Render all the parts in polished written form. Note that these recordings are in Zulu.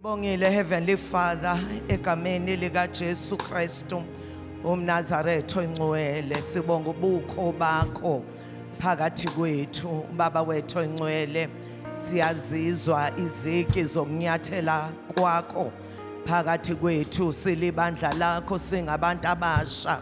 Bongile Heavenly Father egameni lika Jesu Kristu umNazaretha ongcwele sibonga ubukho bakho phakathi kwethu baba wethu ongcwele siyazizwa iziki zokunyathela kwakho phakathi kwethu silibandla lakho singabantu abasha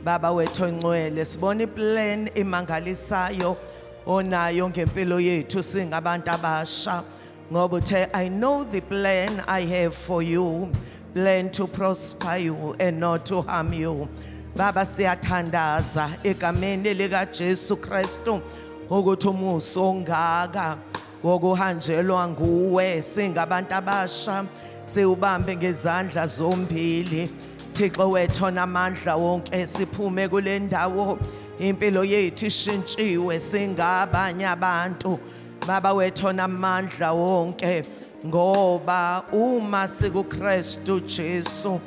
baba wethu ongcwele sibona iplan imangalisayo onayo ngempilo yethu singabantu abasha ngoba I know the plan I have for you, plan to prosper you and not to harm you. Baba siyathandaza egameni lika Jesu Kristu ukuthi umuso ongaka wokuhanjelwa nguwe singabantu abasha siubambe ngezandla zombili. Thixo wethu onamandla wonke siphume kule ndawo impilo yethu ishintshiwe singabanye abantu. Baba wethu onamandla wonke ngoba uma sikuKristu Jesu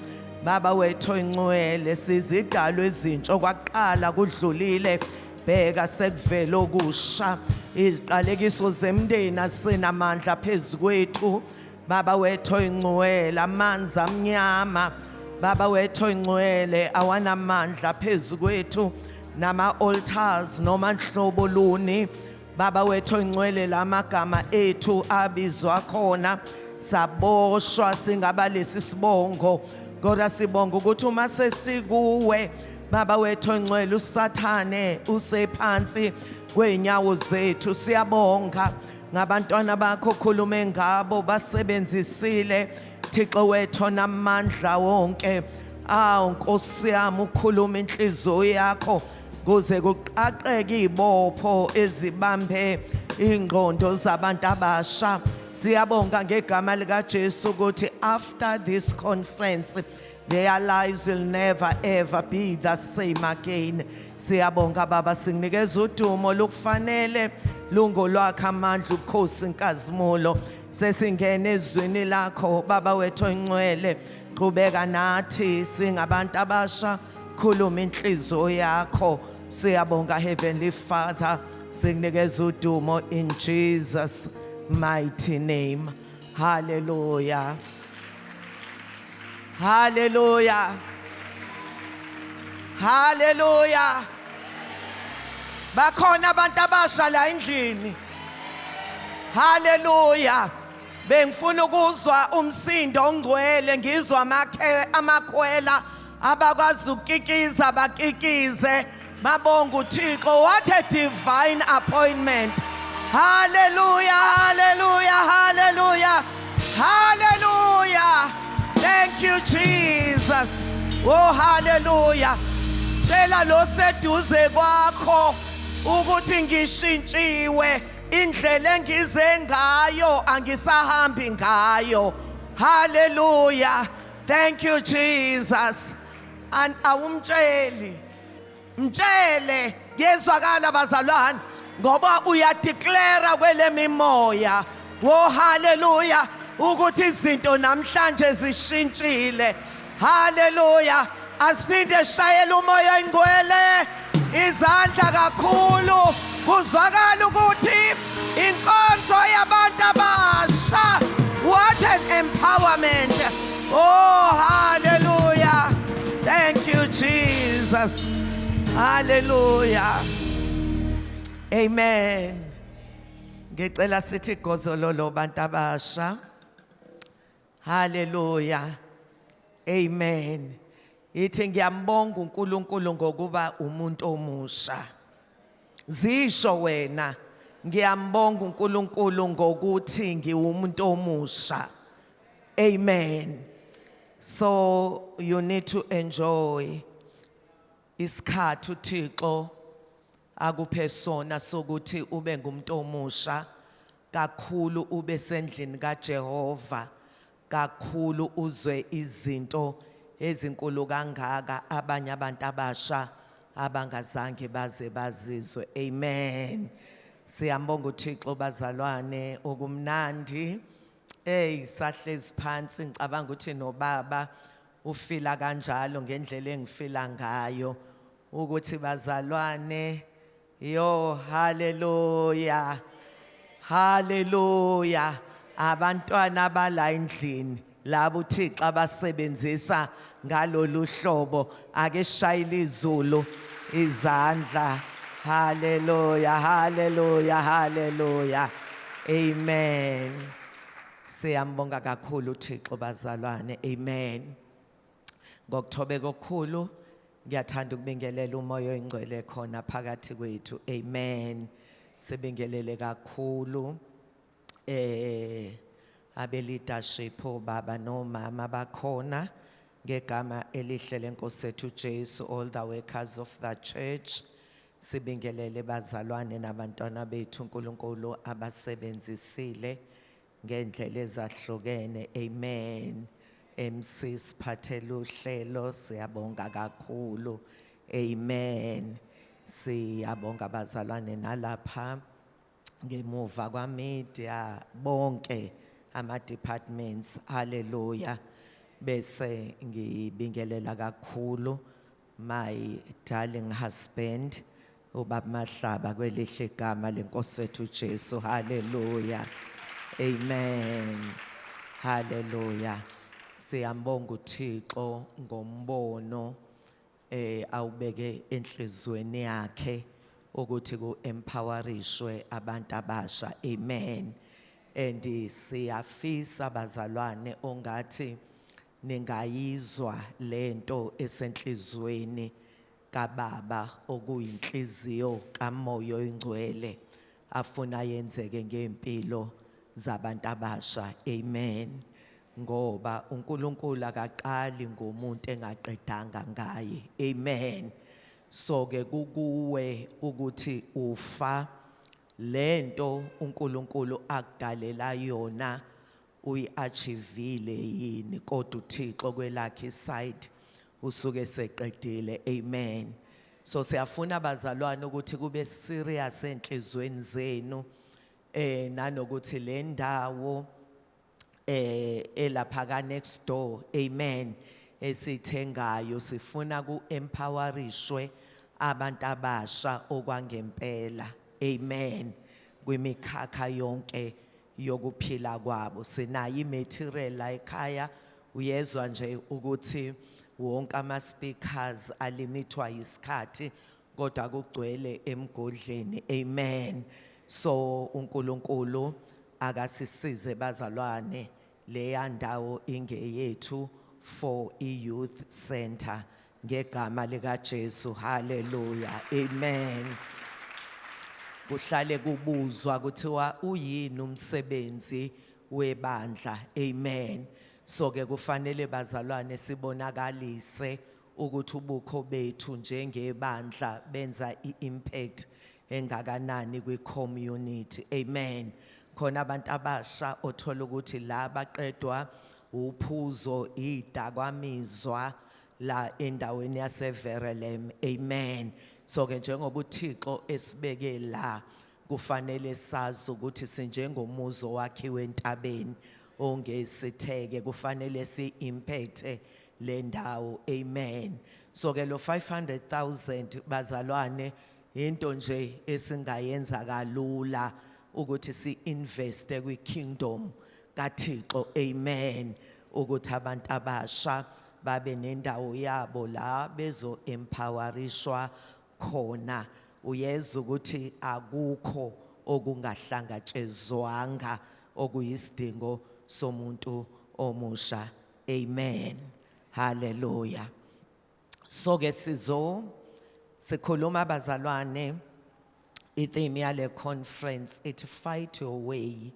baba wethu ongcwele sizidalwa ezintsha okwaqala kudlulile bheka sekuvela okusha iziqalekiso zemndeni asinamandla phezukwethu baba wethu ongcwele amanzi amnyama baba wethu ongcwele awanamandla phezukwethu nama altars noma nhlobo luni baba wethu ongcwele lamagama ethu abizwa khona saboshwa singabalesi sibongo kodwa sibonga ukuthi uma sesikuwe baba wethu ongcwele usathane usephansi kwenyawo zethu siyabonga ngabantwana bakho khulume ngabo basebenzisile Thixo wethu onamandla wonke Nkosi yami ukhuluma inhliziyo yakho kuze kuqaqeke ibopho ezibambe ingqondo zabantu abasha siyabonga ngegama lika Jesu ukuthi after this conference their lives will never ever be the same again. Siyabonga baba singinikeza udumo lokufanele lungolwakhe amandla ukhosi inkazimulo sesingena ezweni lakho baba wethu ongcwele qhubeka nathi singabantu abasha khuluma inhliziyo yakho siyabonga Heavenly Father singinikeza udumo in Jesus mighty name. Hallelujah. Hallelujah. Hallelujah. Bakhona abantu abasha la endlini. Hallelujah. Bengifuna ukuzwa umsindo ongcwele ngizwa amakhwela abakwazi ukukikiza bakikize babonga uThixo. What a divine appointment. Hallelujah, hallelujah, hallelujah, hallelujah. Thank you Jesus. Oh hallelujah. Tshela lo seduze kwakho ukuthi ngishintshiwe indlela engize ngayo angisahambi ngayo. Hallelujah. Thank you Jesus. And awumtsheli mtshele yezwakala bazalwane ngoba uyadeclare kwele mimoya wo hallelujah ukuthi izinto namhlanje zishintshile. Hallelujah. Asiphinde shayela umoya ingcwele izandla kakhulu kuzwakala ukuthi inkonzo yabantu abasha. What an empowerment. Oh hallelujah. Thank you Jesus. Hallelujah. Amen. Ngicela sithi gozololo bantu abasha. Hallelujah. Amen. Ithi ngiyambonga uNkulunkulu ngokuba umuntu omusha. Zisho wena ngiyambonga uNkulunkulu ngokuthi ngiwumuntu omusha. Amen. So you need to enjoy isikhathi uThixo akuphe sona sokuthi ube ngumuntu omusha kakhulu ube sendlini kaJehova kakhulu uzwe izinto ezinkulu kangaka abanye abantu abasha abangazange baze bazizwe. Amen. Siyambonga uThixo bazalwane okumnandi. Sahlezi phansi ngicabanga ukuthi nobaba ufila kanjalo ngendlela engifila ngayo ukuthi bazalwane yo hallelujah hallelujah abantwana bala endlini labo uThixo abasebenzisa ngalolu hlobo ake shayile izulu izandla. Hallelujah, hallelujah, hallelujah. Amen. Siyambonga kakhulu uThixo bazalwane. Amen. Ngokuthobeka okukhulu ngiyathanda ukubingelela umoya oyingcwele khona phakathi kwethu. Amen. Sibingelele kakhulu abe leadership baba nomama bakhona ngegama elihle lenkosi ethu Jesu, all the workers of the church. Sibingelele bazalwane nabantwana bethu uNkulunkulu abasebenzisile ngendlela ezahlukene. Amen. MC siphathele uhlelo siyabonga kakhulu. Amen. Siyabonga bazalwane nalapha ngemuva kwamedia bonke ama departments. Hallelujah. Bese ngibingelela kakhulu my darling husband ubaba Mahlaba kwelihle igama lenkosi ethu Jesu. Hallelujah. Amen. Hallelujah. Siyambonga uThixo ngombono awubeke enhlizweni yakhe ukuthi ku-empowerishwe abantu abasha. Amen. And siyafisa bazalwane ongathi ningayizwa lento esenhlizweni kababa okuyinhliziyo kamoya oyingcwele afuna yenzeke ngempilo zabantu abasha. Amen. Ngoba uNkulunkulu akaqali ngomuntu engaqedanga ngaye. Amen. So ke kukuwe ukuthi ufa lento uNkulunkulu akudalela yona uyi-achievile yini, kodwa uThixo kwelakhe side usuke seqedile. Amen. So siyafuna bazalwane ukuthi kube serious enhlizweni zenu nanokuthi le ndawo elapha ka next door. Amen. Esithengayo sifuna ku-empowerishwe abantu abasha okwangempela. Amen. Kwimikhakha yonke yokuphila kwabo. Sinayo imaterial la ekhaya, uyezwa nje ukuthi wonke ama speakers alimithwa isikhathi kodwa kugcwele emgodleni. Amen. So uNkulunkulu akasisize bazalwane leya ndawo ingeyethu for i-youth center ngegama lika Jesu. Hallelujah. Amen. Kuhlale kubuzwa kuthiwa uyini umsebenzi webandla. Amen. So ke kufanele bazalwane sibonakalise ukuthi ubukho bethu njengebandla benza i-impact engakanani kwi-community. Amen. Khona abantu abasha othola ukuthi la baqedwa uphuzo idakwamizwa la endaweni yaseVerelem. Amen. So ke njengoba uThixo esibeke la kufanele sazi ukuthi sinjengomuzo wakhiwe entabeni ongesitheke kufanele si-impact le ndawo. Amen. So ke lo 500,000 bazalwane into nje esingayenza kalula ukuthi si-investe kwi-kingdom kaThixo. Amen. Ukuthi abantu abasha babe nendawo yabo la bezo empowerishwa khona. Uyeza ukuthi akukho okungahlangatshezwanga okuyisidingo somuntu omusha. Amen. Hallelujah. So ke sikhuluma bazalwane i-theme yale conference ithi fight your way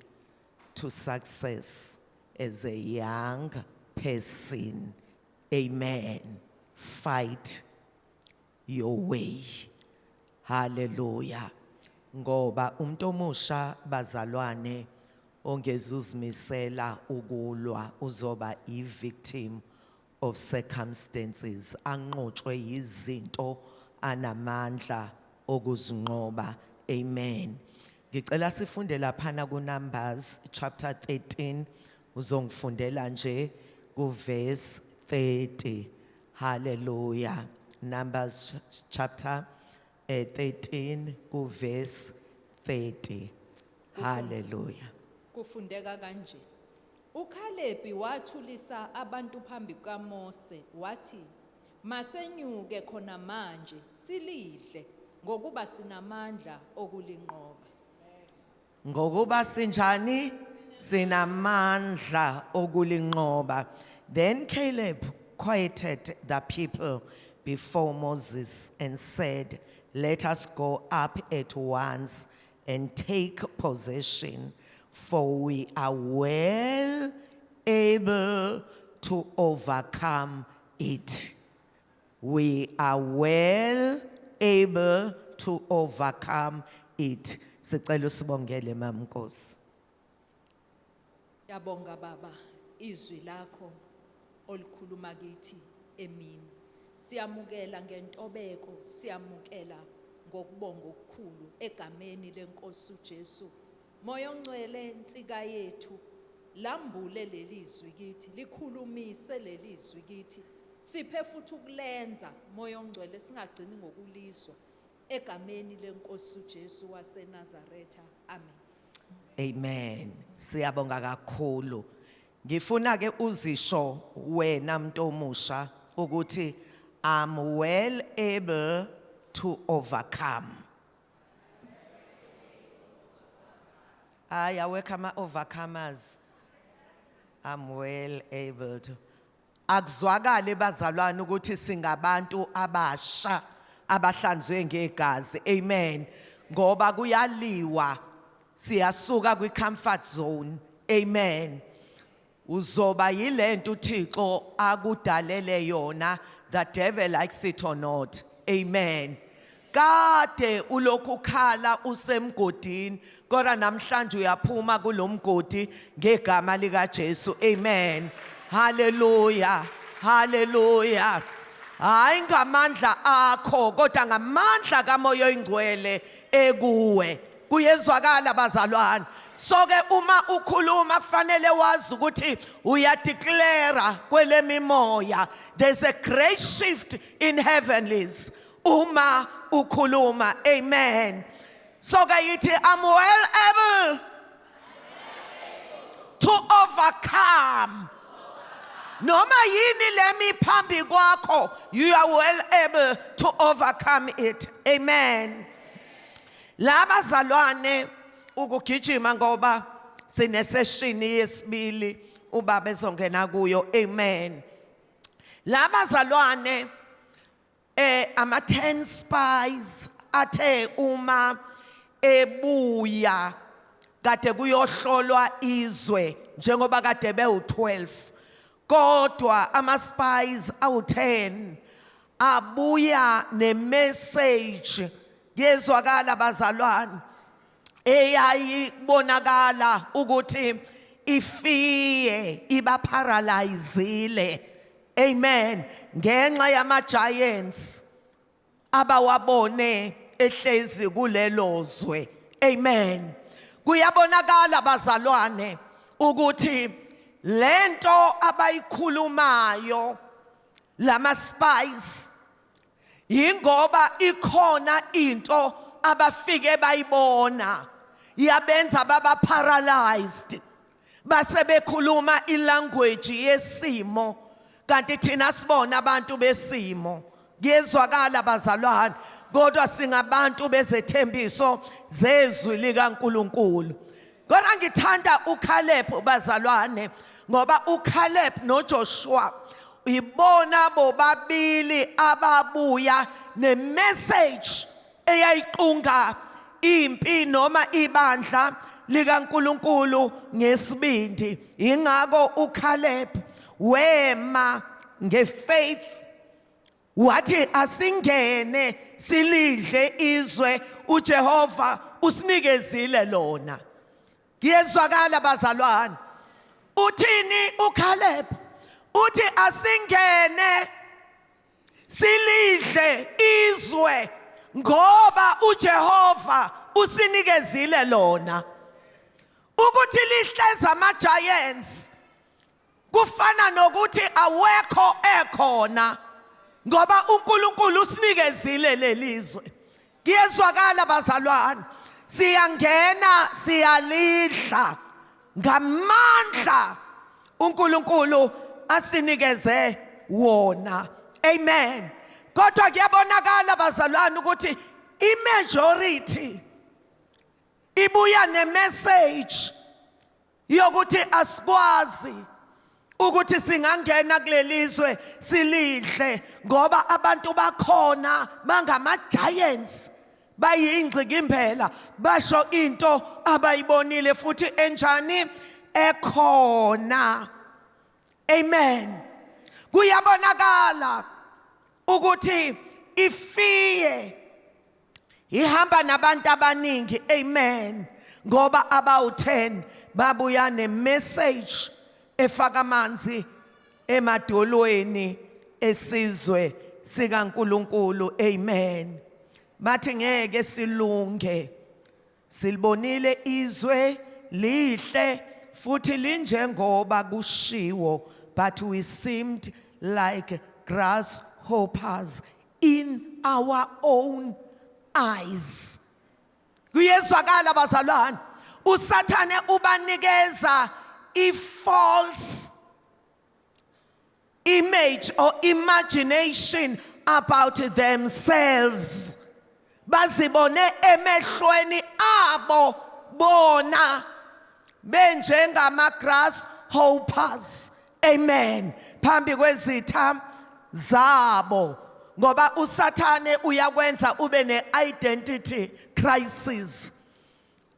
to success as a young person. Amen. Fight your way. Hallelujah. Ngoba umuntu omusha bazalwane ongezuzimisela ukulwa uzoba i-victim of circumstances, anqotshwe izinto anamandla okuzinqoba. Amen. Ngicela sifunde laphana kuNumbers chapter 13 uzongifundela nje kuverse 30. Hallelujah. Numbers chapter 13 kuverse 30. Hallelujah. kufundeka kanje. uKhalebi wathulisa abantu phambi kaMose wathi, masenyuke khona manje silidle ngokuba sinamandla okulinqoba. Ngokuba sinjani? Sinamandla okulinqoba. Then Caleb quieted the people before Moses and said, let us go up at once and take possession, for we are well able to overcome it. We are well able to overcome it. Sicela usibongele Mama Nkosi. Yabonga baba izwi lakho olikhuluma kithi emini. Siyamukela ngentobeko, siyamukela ngokubonga okukhulu egameni lenkosi uJesu. Moya ongcwele insika yethu lambule lelizwi kithi, likhulumise lelizwi kithi. Siphe futhi ukulenza moya ongcwele singagcini ngokulizwa egameni lenkosi uJesu waseNazaretha. Amen. Amen. Siyabonga kakhulu. Ngifuna ke uzisho wena muntu omusha ukuthi I'm well able to overcome. Awekho ama-overcomers. I'm well able to. Akuzwakale bazalwane ukuthi singabantu abasha abahlanzwe ngegazi. Amen. Ngoba kuyaliwa siyasuka kwi-comfort zone. Amen. Uzoba yilento uThixo akudalele yona. The devil likes it or not. Amen. Kade ulokhu khala usemgodini kodwa namhlanje uyaphuma kulomgodi ngegama lika Jesu. Amen. Hallelujah. Hallelujah. Hayi ngamandla akho kodwa ngamandla kaMoya Oyingcwele ekuwe. Kuyezwakala bazalwane. So ke uma ukhuluma kufanele wazi ukuthi uyadeclare kwele mimoya. There's a great shift in heavenlies uma ukhuluma. Amen. So ke yithi I'm well able to overcome. Noma yini lemi phambi kwakho, you are well able to overcome it. Amen. Laba zalwane ukugijima ngoba sine session yesibili ubaba ezongena kuyo. Amen. Laba zalwane ama 10 spies athe uma ebuya kade kuyohlolwa izwe njengoba kade bewu12 kodwa ama spies awu10 abuya ne message yezwakala bazalwane eyayibonakala ukuthi ifiye iba paralyzile. Amen. Ngenxa yama giants abawabone ehlezi kulelo zwe. Amen. Kuyabonakala bazalwane ukuthi lento abayikhulumayo lama spies ingoba ikhona into abafike bayibona yabenza baba paralyzed base bekhuluma ilanguage yesimo kanti thina sibona abantu besimo. Kuyezwakala bazalwane kodwa singabantu bezethembiso zezwi likaNkulunkulu. Kodwa ngithanda uCaleb bazalwane ngoba uCaleb noJoshua ibona bobabili ababuya ne-message eyayiqunga impi noma ibandla likaNkulunkulu ngesibindi. Ingako uCaleb wema ngefaith wathi asingene silidle izwe uJehova usinikezile lona. Kuyezwakala bazalwane. Uthini uCaleb? Uthi asingene silidle izwe ngoba uJehova usinikezile lona. Ukuthi lihleza ama giants kufana nokuthi awekho ekhona ngoba uNkulunkulu usinikezile lelizwe. Kuyezwakala bazalwane. Siyangena siyalidla ngamandla uNkulunkulu asinikeze wona. Amen. Kodwa kuyabonakala bazalwane ukuthi imajority ibuya nemessage yokuthi asikwazi ukuthi singangena kulelizwe silidle ngoba abantu bakhona bangama giants bayingcikimbela basho into abayibonile futhi enjani ekhona. Amen. Kuyabonakala ukuthi ifiye ihamba nabantu abaningi. Amen. Ngoba abawu-10 babuya ne-message efaka amanzi emadolweni esizwe sikaNkulunkulu. Amen. Bathi ngeke silunge, silibonile izwe lihle futhi linjengoba kushiwo, but we seemed like grasshoppers in our own eyes. Kuyezwakala bazalwane, uSathane ubanikeza false image or imagination about themselves. Bazibone emehlweni abo bona benjengama grasshoppers. Amen. Phambi kwezitha zabo, ngoba uSathane uyakwenza ube ne-identity crisis.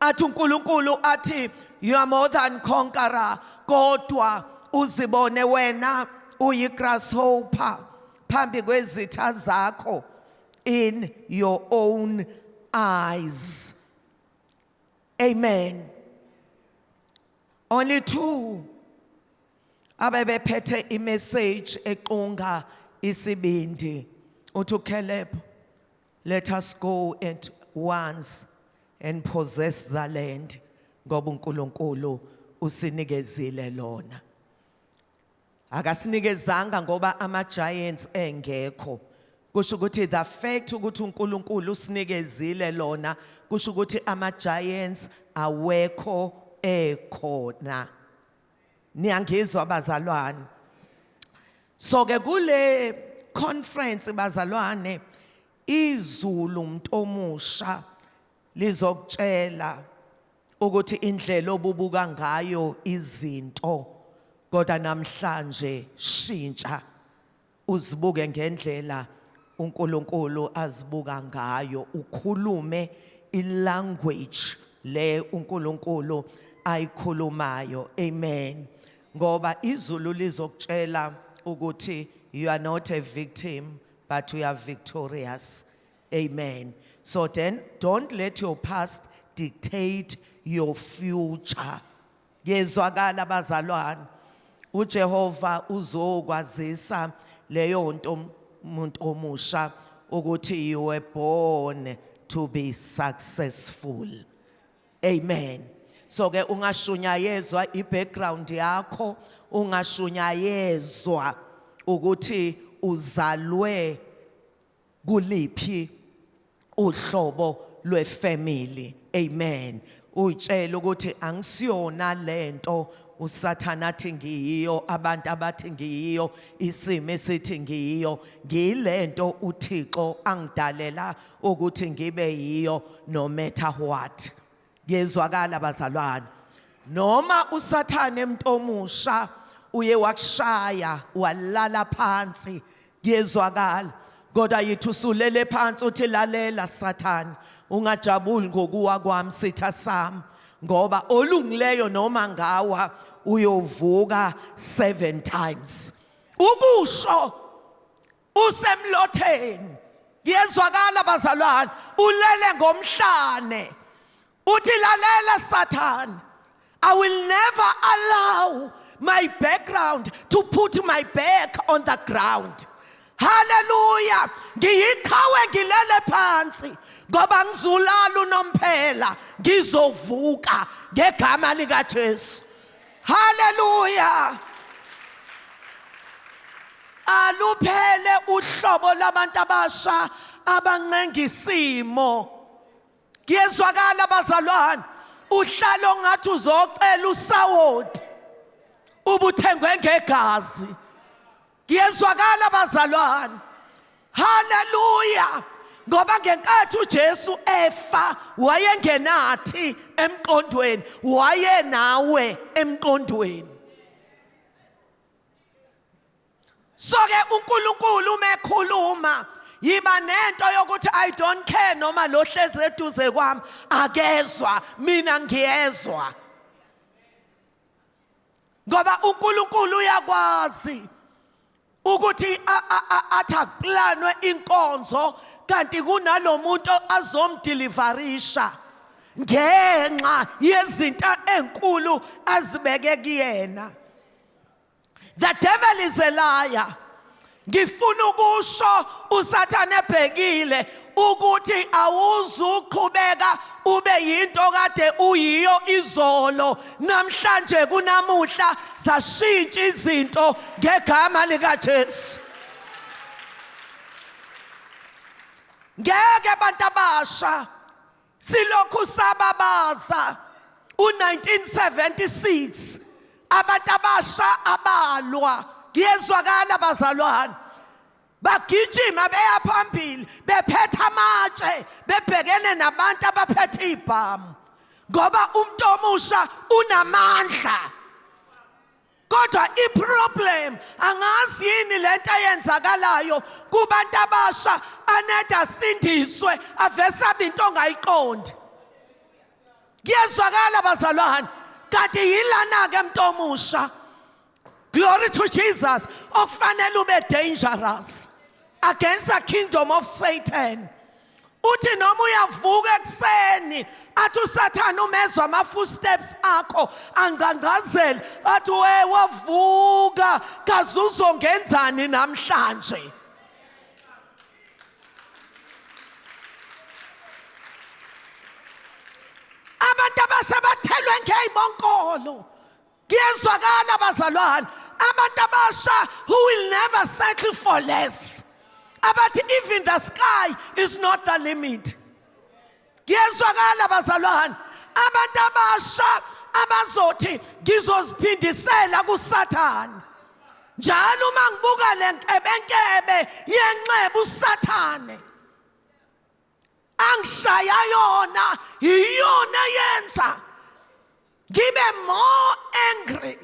Athi uNkulunkulu athi you are more than conqueror, kodwa uzibone wena uyi-grasshopper phambi kwezitha zakho in your own eyes. Amen. Only 2 abebephethe imessage equnga isibindi. Uthi Caleb, let us go at once and possess the land, ngoba uNkulunkulu usinikezile lona. Akasinikezanga ngoba ama giants engekho. Kusho ukuthi the fact ukuthi uNkulunkulu usinikezile lona kusho ukuthi ama giants awekho ekhona. Niyangizwa bazalwane? So ke kule conference bazalwane, izulu umuntu omusha lizokutshela ukuthi indlela obubuka ngayo izinto, kodwa namhlanje shintsha uzibuke ngendlela uNkulunkulu azibuka ngayo, ukhulume ilanguage le uNkulunkulu ayikhulumayo. Amen. Ngoba izulu lizokutshela ukuthi you are not a victim but you are victorious. Amen. So then don't let your past dictate your future. Yezwakala bazalwane, uJehova uzokwazisa leyo nto umuntu omusha ukuthi you were born to be successful. Amen. So ke ungashunyayezwa i-background yakho, ungashunyayezwa ukuthi uzalwe kuliphi uhlobo lwefamily. Amen. Uyitshela ukuthi angisiyona lento uSathane athi ngiyiyo, abantu abathi ngiyiyo, isimo esithi ngiyiyo, ngilento uThixo angidalela ukuthi ngibe yiyo no matter what. Yezwakala bazalwane, noma uSathane umuntu omusha uye wakushaya walala phansi, yezwakala, kodwa yithi usulele phansi uthi lalela Sathane, ungajabuli ngokuwa kwami sitha sami, ngoba olungileyo noma ngawa uyovuka 7 times. Ukusho usemlotheni, yezwakala bazalwane, ulele ngomhlane uthi lalela Sathane, I will never allow my background to put my back on the ground. Hallelujah. Ngiyiqhawe ngilele phansi ngoba ngizulala unomphela, ngizovuka ngegama lika Jesu. Hallelujah. Aluphele uhlobo labantu abasha abancengisimo. Kuyezwakala bazalwane, uhlalo ngathi uzocela usawoti ubuthengwe ngegazi. Ngiyezwakala bazalwane. Haleluya. Ngoba ngenkathi uJesu efa wayengenathi emqondweni, wayenawe emqondweni. So ke uNkulunkulu mekhuluma yiba nento yokuthi I don't care noma lo hlezi eduze kwami akezwa, mina ngiyezwa. Ngoba uNkulunkulu uyakwazi ukuthi athi akuplanwe inkonzo kanti kunalomuntu azomdeliverisha ngenxa yezinto enkulu azibeke kuyena. The devil is a liar. Ngifuna ukusho uSathane ebhekile ukuthi awuzuqhubeka ube yinto kade uyiyo izolo, namhlanje kunamuhla zashintsha izinto ngegama lika Jesu. Ngeke abantu abasha silokhu sababaza u1976 abantu abasha abalwa. Ngiyezwakala bazalwane. Bagijima beya phambili bephethe amatshe bebhekene nabantu abaphethe ibhamu ngoba umuntu omusha unamandla. Kodwa iproblem angazi yini lento eyenzakalayo kubantu abasha aneda sindiswe avesa into ongayiqondi. Ngiyezwakala bazalwane. Kanti yilana ke umuntu omusha. Glory to Jesus. Okufanele ube dangerous against the kingdom of Satan. Uthi noma uyavuka ekseni athi uSathane umezwa ama footsteps akho angangazela athi we wavuka kaze uzongenzani namhlanje. Abantu abasha bathelwe ngey'bonkolo. Ngiyezwakala bazalwane. Abantu abasha who will never settle for less. Abathi even the sky is not the limit. Ngiyezwakala bazalwane. Abantu abasha abazothi ngizoziphindisela kuSathane. Njalo uma ngibuka le nkebenkebe yenxeba uSathane angishaya yona iyona yenza ngibe more angry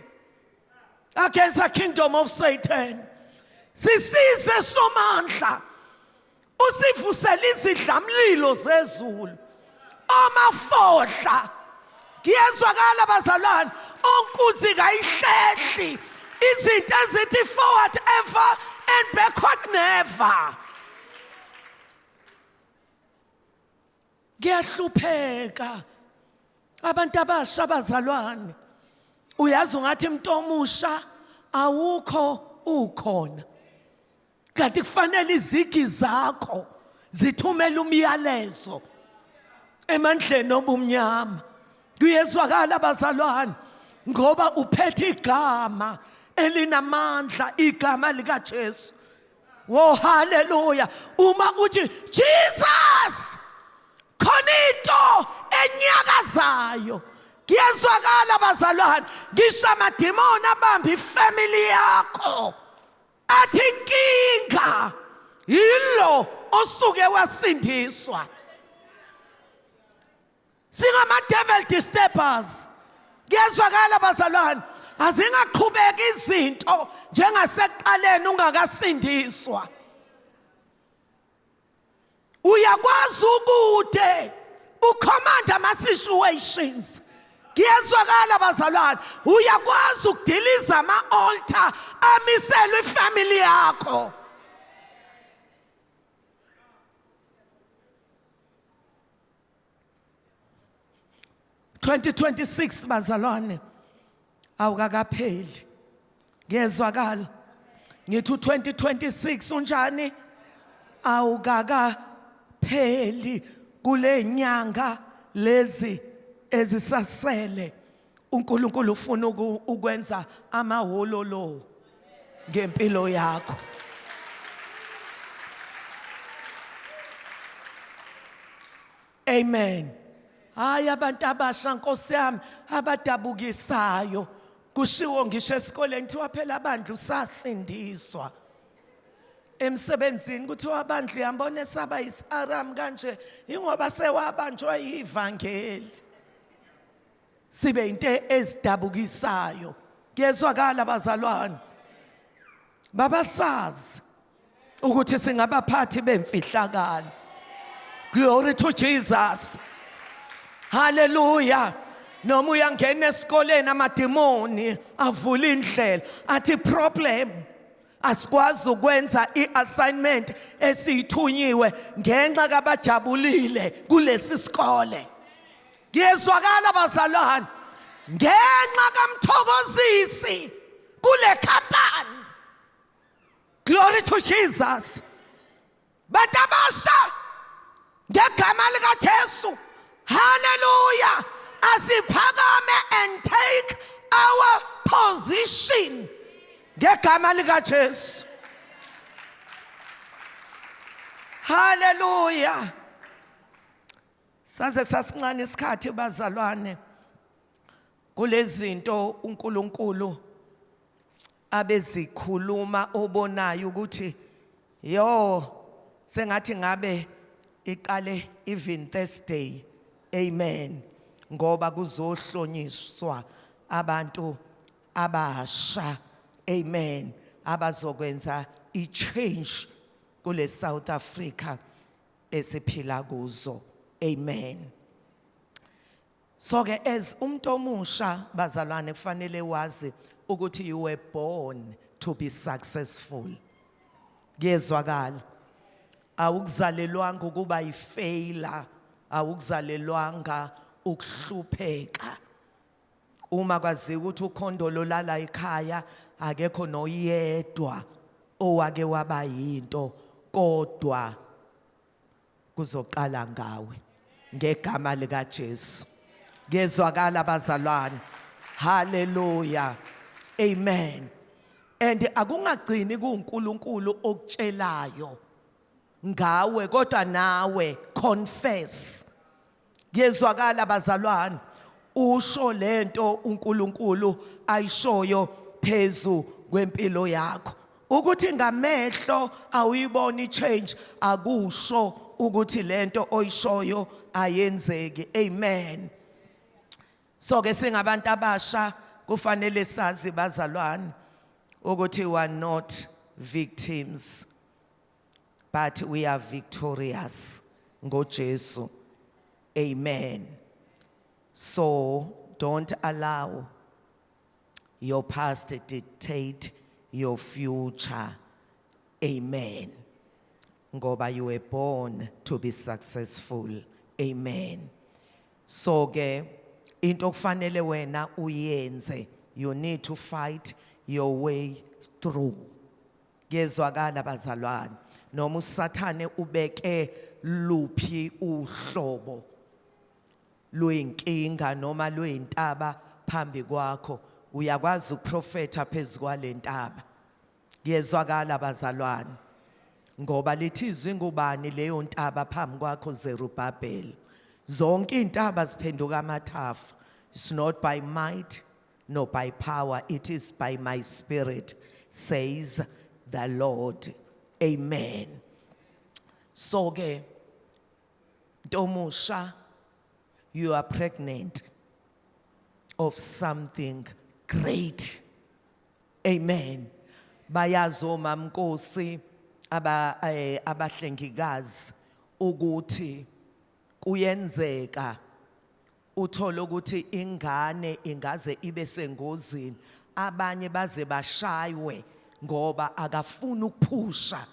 against the kingdom of Satan. Sisize somandla usivusela izidlamlilo zezulu amafohla. Ngiyezwakala bazalwane. Onkunzi kayihlehli izinto ezithi forward ever and backward never. Ngiyahlupheka abantu abasha bazalwane. Uyazi ungathi umuntu omusha awukho ukhona. Kanti kufanele izigi zakho zithumele umyalezo emandleni obumnyama. Kuyezwakala bazalwane ngoba uphethe igama elinamandla, igama lika Jesu. Wo haleluya. Uma uthi Jesus khonito enyakazayo. Ngiyezwakala bazalwane. Ngisho amadimoni abamba ifamily yakho athi inkinga yilo osuke wasindiswa. Singama devil disturbers. Ngiyezwakala bazalwane. Azingaqhubeka izinto njengasekuqaleni ungakasindiswa. Uyakwazi ukude ucommand ama situations. Ngiyezwakala bazalwane. Uyakwazi ukudiliza ama altar amiselwe ifamily yakho. "2026 bazalwane awukakapheli." Ngiyezwakala. Ngithi u2026 unjani? Awukakapheli kule nyanga lezi ezisasele. uNkulunkulu ufuna ukwenza amahololo ngempilo yakho. Amen. Hayi abantu abasha Nkosi yami abadabukisayo. Kushiwo ngisho esikoleni kuthiwa phela abandla usasindiswa. Emsebenzini kuthiwa abandla ihambone esaba isaram kanje ingoba sewabanjwe ivangeli. Sibe into ezidabukisayo. Kuyezwakala bazalwane. Babasazi ukuthi singabaphathi bemfihlakalo. Glory to Jesus. Hallelujah. Noma uyangena esikoleni amademoni avula indlela athi problem asikwazi ukwenza iassignment esithunyiwe ngenxa kabajabulile kulesi sikole. Ngiyezwakala bazalwane ngenxa kaMthokozisi kule company. Glory to Jesus. Bantu abasha ngegama lika Jesu. Hallelujah. Asiphakame and take our position. Ngegama lika Jesu. Hallelujah. Saze sasincane isikhathi bazalwane kulezinto uNkulunkulu abezikhuluma obonayo ukuthi sengathi ngabe iqale even Thursday. Amen. Ngoba kuzohlonyiswa abantu abasha. Amen. Abazokwenza i-change kule South Africa esiphila kuzo. Amen. So ke as umuntu omusha bazalwane kufanele wazi ukuthi you were born to be successful. Ngiyezwakala. Awukuzalelwanga ukuba ifailure, awukuzalelwanga ukuhlupheka. Uma kwazi ukuthi ukhondolo lala ekhaya akekho noyedwa owake waba yinto kodwa kuzoqala ngawe ngegama lika Jesu. Ngezwakala bazalwane. Hallelujah. Amen. And akungagcini kuNkulunkulu okutshelayo ngawe kodwa nawe confess. Ngezwakala bazalwane. Usho lento uNkulunkulu ayishoyo phezu kwempilo yakho. Ukuthi ngamehlo awuyiboni change akusho ukuthi lento oyishoyo ayenzeki. Amen. So ke singabantu abasha kufanele sazi bazalwane ukuthi we are not victims but we are victorious ngoJesu. Amen. So don't allow your past to dictate your future. Amen. Ngoba you were born to be successful. Amen. So ke into kufanele wena uyenze, you need to fight your way through. Ngezwakala bazalwane. Noma uSathane ubeke luphi uhlobo lwenkinga noma lwentaba phambi kwakho, uyakwazi ukuprofetha phezu kwalentaba. Ngiyezwakala bazalwane. Ngoba lithi izwi ngubani leyo ntaba phambi kwakho Zerubabel. Zonke intaba ziphenduka amathafa. It's not by might nor by power, it is by my spirit, says the Lord. Amen. So ke Ntomusha, you are pregnant of something great. Amen. Bayazo mamkosi abahlengikazi ukuthi kuyenzeka uthola ukuthi ingane ingaze ibe sengozini, abanye baze bashaywe ngoba akafuni ukuphusha.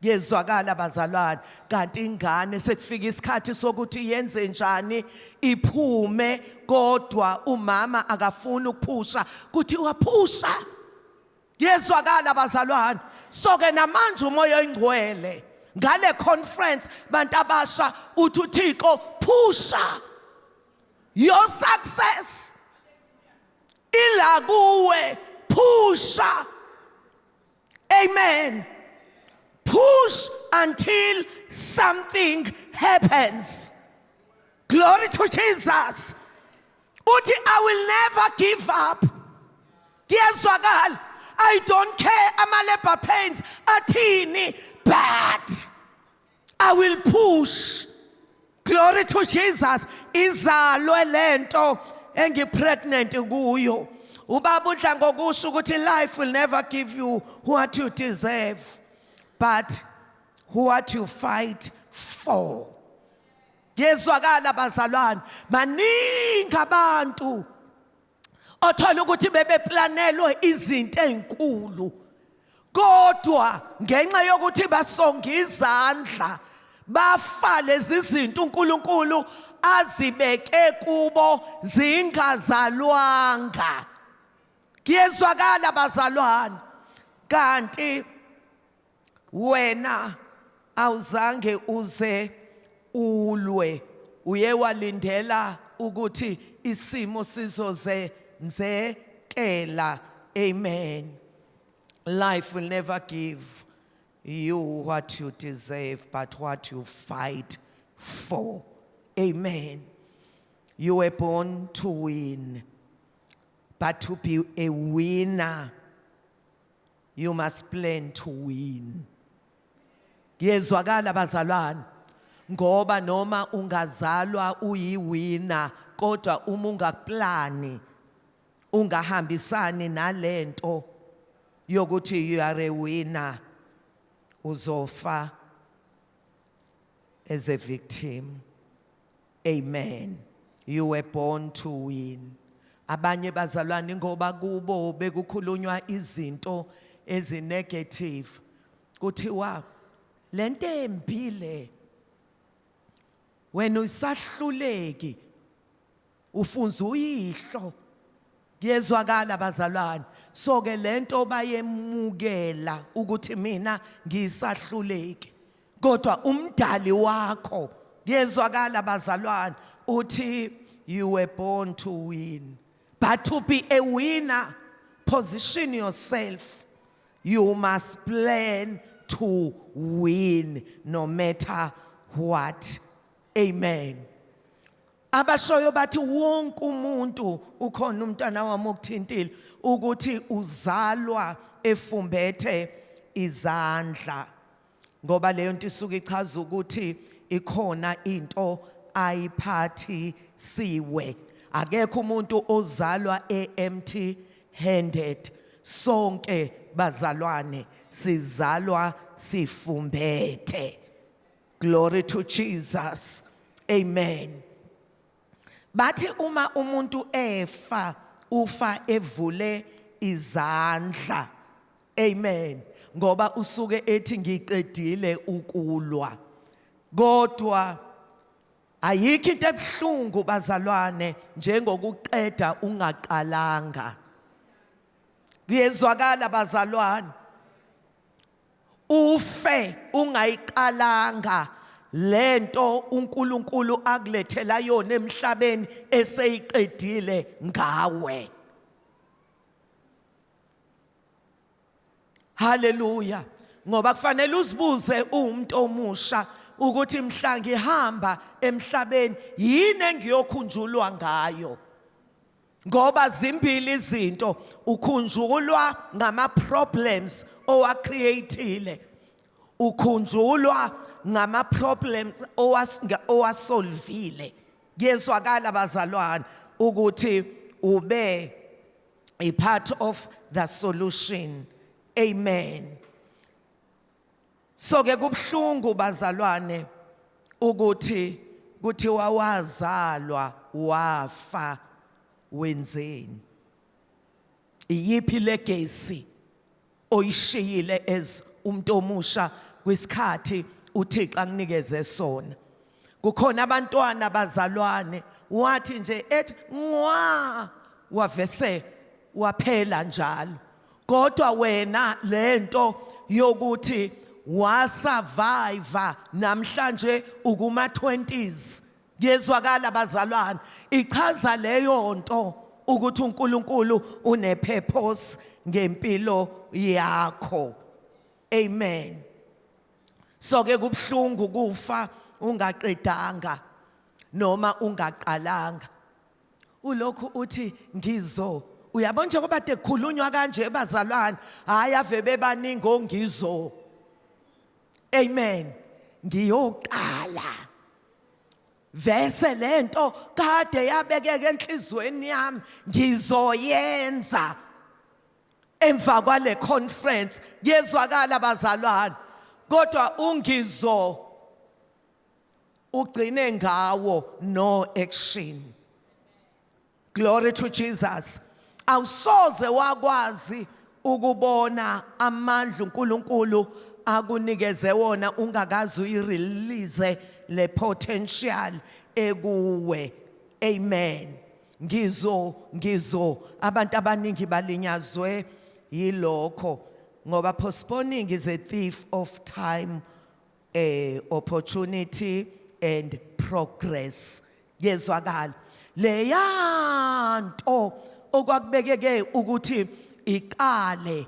Ngezwakala bazalwane, kanti ingane sekufika isikhathi sokuthi yenze njani iphume kodwa umama akafuni ukuphusha, kuthi waphusha. Ngezwakala bazalwane. So ke namanje umoya oyingcwele ngale conference bantu abasha uthi uThixo phusha your success ila kuwe, phusha. Amen. Push until something happens. Glory to Jesus. Uthi, I will never give up. Kiyezwakala. I don't care ama-labor pains athini, but I will push. Glory to Jesus. Izalwe lento engipregnant kuyo. Ubaba udla ngokusho ukuthi life will never give you what you deserve, but what you fight for. Yezwakala bazalwane, maningi abantu othola ukuthi bebeplanelwe izinto ezinkulu, kodwa ngenxa yokuthi basonga izandla bafa lezi zinto uNkulunkulu azibeke kubo zingazalwanga. Kuyezwakala bazalwane, kanti wena awuzange uze ulwe, uye walindela ukuthi isimo sizozenzekela. Amen. Life will never give you what you deserve, but what you fight for. Amen. You were born to win, but to be a winner, you must plan to win. Yezwakala bazalwane, ngoba noma ungazalwa uyiwina, kodwa uma ungaplani, ungahambisani nalento yokuthi you are a winner, uzofa as a victim. Amen. You were born to win. Abanye bazalwane ngoba kubo bekukhulunywa izinto ezinegative, kuthiwa lento empile wena usahluleki ufunza uyihlo. Kuyezwakala bazalwane, so ke lento bayemukela ukuthi mina ngisahluleki, kodwa umdali wakho, kuyezwakala bazalwane, uthi you were born to win. But to be a winner, position yourself. You must plan to win no matter what. Amen. Abashoyo bathi wonke umuntu ukhona umntwana wami okuthintile ukuthi uzalwa efumbethe izandla, ngoba leyo nto isuke ichaza ukuthi ikhona into ayiphathisiwe. Akekho umuntu ozalwa empty handed. Sonke bazalwane sizalwa sifumbethe. Glory to Jesus. Amen. Bathi uma umuntu efa, ufa evule izandla. Amen. Ngoba usuke ethi ngiqedile ukulwa. Kodwa ayikho into ebuhlungu bazalwane njengokuqeda ungaqalanga. Kuyezwakala bazalwane, ufe ungayiqalanga lento uNkulunkulu akulethela yona emhlabeni eseyiqedile ngawe. Hallelujah. Ngoba kufanele uzibuze umuntu omusha ukuthi mhla ngihamba emhlabeni yini engiyokhunjulwa ngayo. Ngoba zimbili izinto, ukhunjulwa ngama problems owacreateile, ukhunjulwa ngama problems owasolvile. Kuyezwakala bazalwane ukuthi ube a part of the solution. Amen. So ke kubhlungu bazalwane ukuthi kuthiwa wazalwa wafa wenzeni. Iyiphi legacy oyishiyile as umuntu omusha kwisikhathi uThixo akunikeze sona? Kukhona abantwana bazalwane wathi nje ethi nwa wavese waphela njalo, kodwa wena lento yokuthi wasurvive namhlanje ukuma 20s. Kuyezwakala bazalwane, ichaza leyo nto ukuthi uNkulunkulu une purpose ngempilo yakho. Amen. So ke kubhlungu kufa ungaqedanga. noma ungaqalanga. Ulokhu uthi ngizo. Uyabona njengoba kukhulunywa kanje bazalwane, hayi ave bebaningi ongizo. Amen. Ngiyoqala. Vese lento kade yabekeka enhlizweni yami ngizoyenza. Emva kwale conference yezwakala bazalwane, kodwa ungizo ugcine ngawo no action. Glory to Jesus. Awusoze wakwazi ukubona amandla uNkulunkulu akunikeze wona ungakazi uyirelease le potential ekuwe. Amen. Ngizo abantu abaningi balinyazwe yilokho ngoba postponing is a thief of time, opportunity and progress. Yezwakala leyanto okwakubekeke ukuthi iqale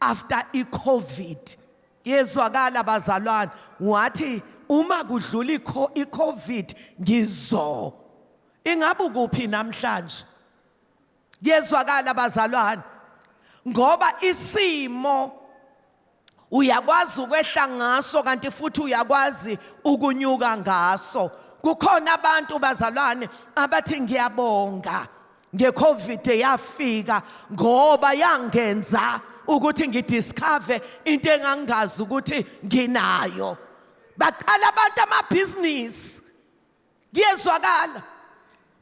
after iCovid. Yezwakala bazalwane, wathi uma kudlula iCovid ngizo. Ingabe kuphi namhlanje? Yezwakala bazalwane, ngoba isimo uyakwazi ukwehla ngaso kanti futhi uyakwazi ukunyuka ngaso. Kukhona abantu bazalwane abathi ngiyabonga ngeCovid yafika ngoba yangenza ukuthi ngidiscover into engangazi ukuthi nginayo. Baqala abantu amabhizinisi. Kuyezwakala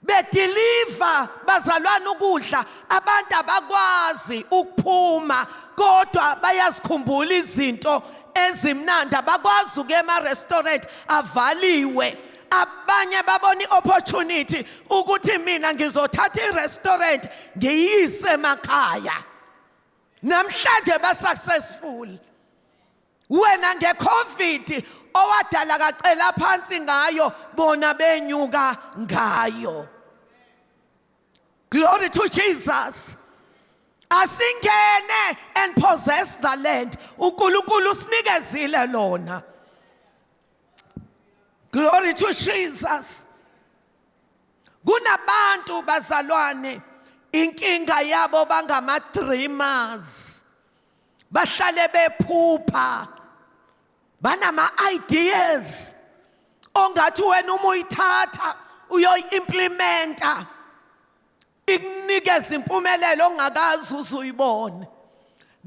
bedeliver bazalwane ukudla, abantu abakwazi ukuphuma kodwa bayazikhumbula izinto ezimnandi, abakwazi ukuya ema-restaurant avaliwe. Abanye babona i-opportunity ukuthi mina ngizothatha i-restaurant ngiyise emakhaya. Namhlanje ba-successful. Wena ngeCovid owadala kacela phansi ngayo, bona benyuka ngayo. Glory to Jesus. Asingene and possess the land. uNkulunkulu usinikezile lona. Glory to Jesus. Kunabantu bazalwane inkinga yabo bangama-dreamers. Bahlale bephupha. Banama ideas ongathi wena uma uyithatha uyoyi-implementa ikunikeza impumelelo ongakazi uzuyibone.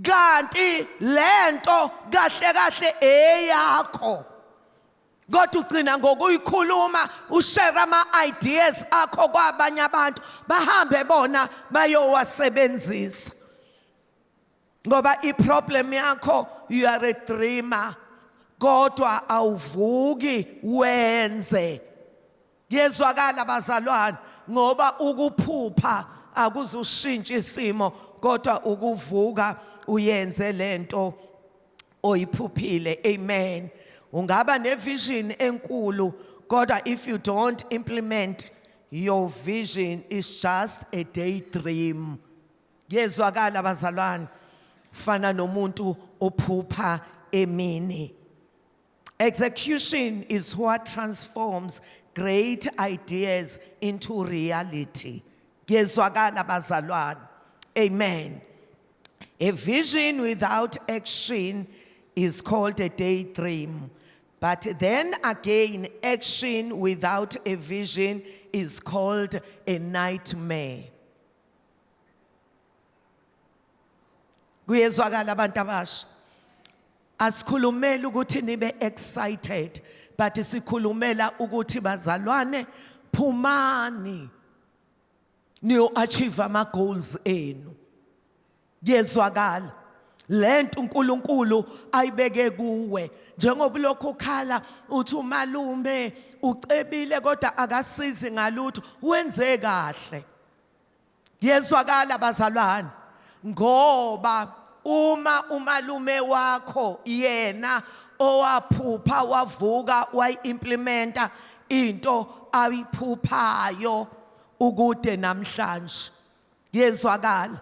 Kanti lento kahle kahle eyakho. Kodwa ugcina ngokuyikhuluma ushare ama-ideas akho kwabanye abantu bahambe bona bayowasebenzisa. Ngoba iproblem yakho, you are a dreamer kodwa awuvuki wenze. Yezwakala bazalwane, ngoba ukuphupha akuzushintsha isimo kodwa ukuvuka uyenze lento oyiphuphile. Amen. Ungaba nevision enkulu kodwa if you don't implement your vision, is just a daydream. Yezwakala bazalwane, fana nomuntu ophupha emini. Execution is what transforms great ideas into reality. Yezwakala bazalwane. Amen. A vision without action is called a daydream. But then again, action without a vision is called a nightmare. Kuyezwakala abantu abasha. Asikhulumela ukuthi nibe excited, but sikhulumela ukuthi bazalwane phumani niyo achieve ama goals enu. Yezwakala lento uNkulunkulu ayibeke kuwe, njengoba lokho ukhala uthi umalume ucebile kodwa akasizi ngalutho, wenze kahle. Yezwakala bazalwane, ngoba uma umalume wakho yena owaphupha wavuka wayi-implementa into ayiphuphayo ukude namhlanje. Yezwakala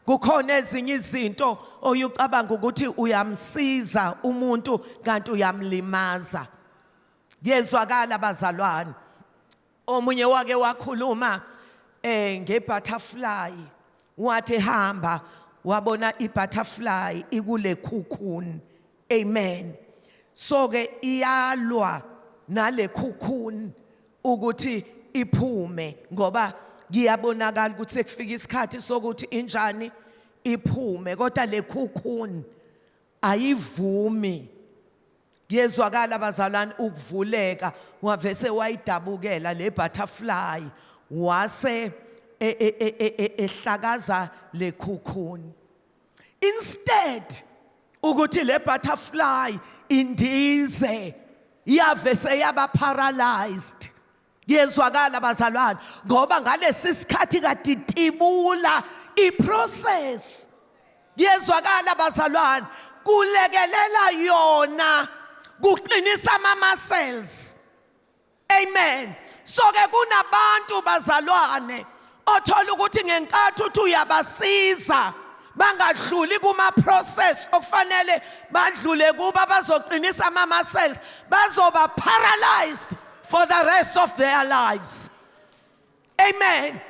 kukhona ezinye izinto oyucabanga ukuthi uyamsiza umuntu kanti uyamlimaza. Yezwakala bazalwane, Omunye wake wakhuluma ngebutterfly, wathi hamba wabona ibutterfly ikule cocoon. Amen. So ke iyalwa nale cocoon ukuthi iphume ngoba kuyabonakala ukuthi sekufika isikhathi sokuthi injani iphume, kodwa le cocoon ayivumi. Yezwakala bazalwane ukuvuleka, wavese wayidabukela le butterfly, wase ehlakaza le cocoon. Instead ukuthi le butterfly indize, yavese yaba paralyzed. Yezwakala bazalwane ngoba ngalesi sikhathi kadidibula iprocess. Yezwakala bazalwane kulekelela yona kuqinisa ama muscles. Amen. So ke kunabantu bazalwane othola ukuthi ngenkathi uthi uyabasiza bangadluli kuma process okufanele badlule kuba bazoqinisa ama muscles, bazoba paralyzed for the rest of their lives. Amen.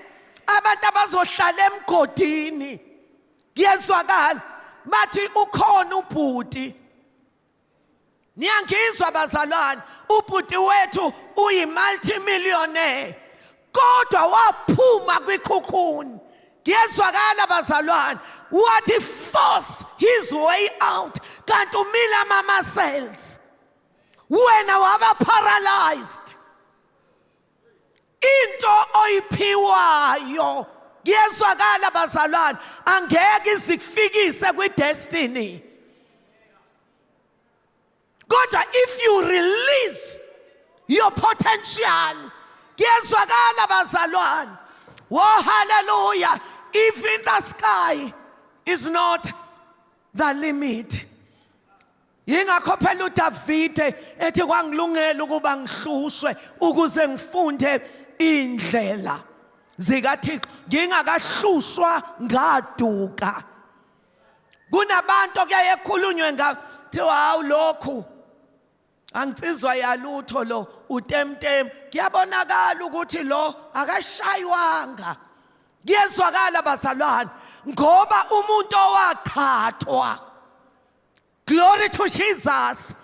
Abantu abazohlala emgodini, kuyezwakala bathi ukhona ubhuti. Niyangizwa bazalwane, ubhuti wethu uyi-multi-millionaire kodwa waphuma kwikhukhuni. Kuyezwakala bazalwane, wathi force his way out kanti umile ama muscles, wena waba paralyzed. Into oyiphiwayo, kuyezwakala bazalwane, angeke izikufikise kwi-destiny. Kodwa if you release your potential, kuyezwakala bazalwane, oh hallelujah, even the sky is not the limit. Yingakho phela uDavide ethi kwangilungela ukuba ngihlushwe ukuze ngifunde indlela zikaThixo, ngingakahlushwa ngaduka. Kunabantu okuyaye ekhulunywe ngathiwa hawu lokhu angitsizwa yalutho lo utemtem, kuyabonakala ukuthi lo akashayiwanga. Kuyezwakala bazalwane ngoba umuntu owaqhathwa, glory to Jesus,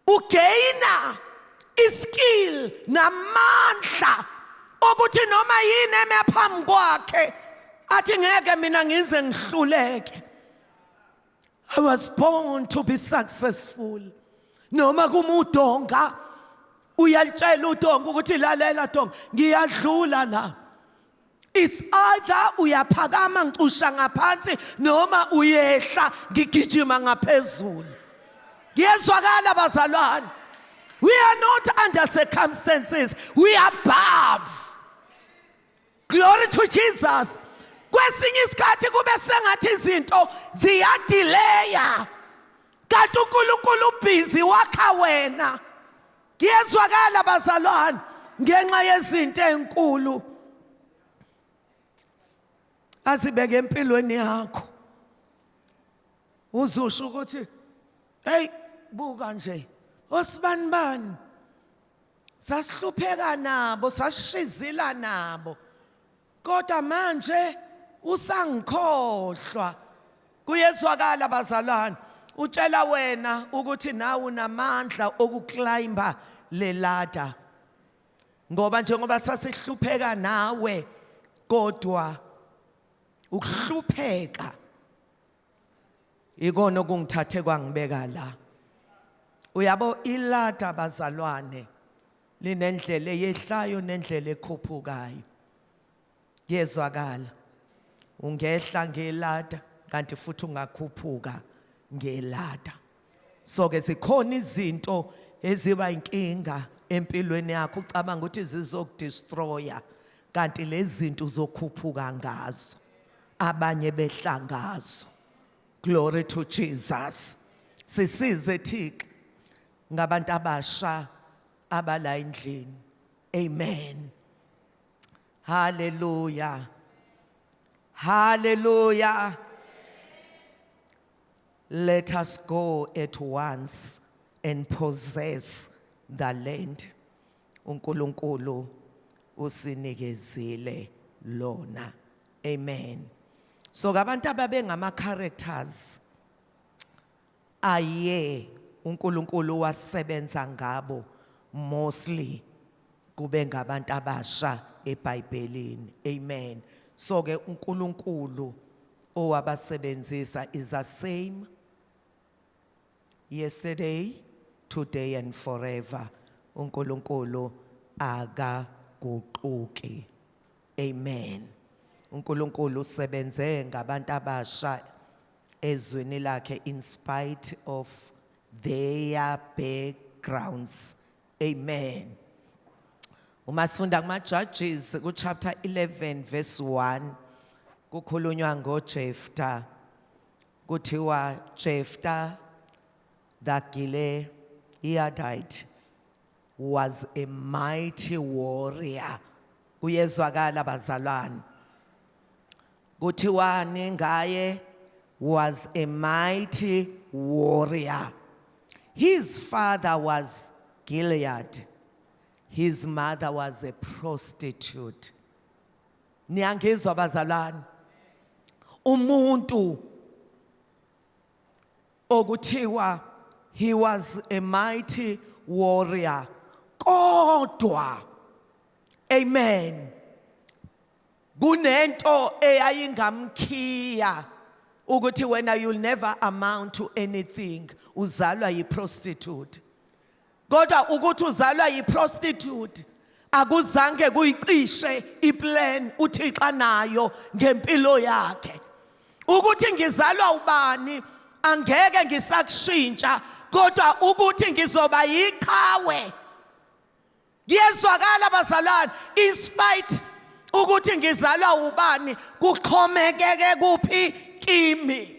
ugaina iskill namandla ukuthi noma yini emephambi kwakhe athi ngeke mina ngize ngihluleke. I was born to be successful. Noma kumudonga uyalitshela udonga ukuthi lalela donga ngiyadlula la. It's either uyaphakama ngicusha ngaphansi noma uyehla ngigijima ngaphezulu. Kuyezwakala bazalwane, we are not under circumstances, we are above. Glory to Jesus. Kwesinye isikhathi kube sengathi izinto ziyadelaya kanti uNkulunkulu ubhizi wakha wena. Kuyezwakala bazalwane ngenxa yezinto ezinkulu azibeke empilweni yakho. Uzusho ukuthi hey buka nje osibani bani sasihlupheka nabo, sasishizila nabo, kodwa manje usangikhohlwa. Kuyezwakala bazalwane, utshela wena ukuthi nawe unamandla okuclimba le ladder, ngoba njengoba sasihlupheka nawe kodwa ukuhlupheka ikona okungithathe kwangibeka la. Uyabo ilada bazalwane linendlela eyehlayo nendlela ekhuphukayo. Yezwakala, ungehla ngelada kanti futhi ungakhuphuka ngelada. So ke zikhona izinto eziba inkinga empilweni yakho ucabanga ukuthi zizokudestroya kanti lezi zinto uzokhuphuka ngazo, abanye behla ngazo. Glory to Jesus. Sisize Thixo ngabantu abasha abala endlini. Amen. Hallelujah. Hallelujah. Let us go at once and possess the land. uNkulunkulu usinikezile lona. Amen. So abantu ababengama characters aye uNkulunkulu wasebenza ngabo mostly kube ngabantu abasha eBhayibhelini. Amen. So ke uNkulunkulu owabasebenzisa is the same yesterday, today and forever. uNkulunkulu akaguquki. Amen. uNkulunkulu usebenze ngabantu abasha ezweni lakhe in spite of their backgrounds. Amen. Uma sifunda kuma Judges ku chapter 11 verse 1 kukhulunywa ngoJeftha, kuthiwa Jeftha the Gileadite was a mighty warrior. Kuyezwakala bazalwane. Kuthiwani ngaye was a mighty warrior. His father was Gilead. His mother was a prostitute. Niyangizwa bazalwane. Umuntu okuthiwa he was a mighty warrior. Kodwa, amen, kunento eyayingamkhiya ukuthi wena you'll never amount to anything, uzalwa yi-prostitute. Kodwa ukuthi uzalwa yi-prostitute akuzange kuyicishe iplan uThixo nayo ngempilo yakhe. Ukuthi ngizalwa ubani angeke ngisakushintsha, kodwa ukuthi ngizoba yiqhawe. Kuyezwakala bazalwane, in spite ukuthi ngizalwa ubani kuxhomekeke kuphi kimi.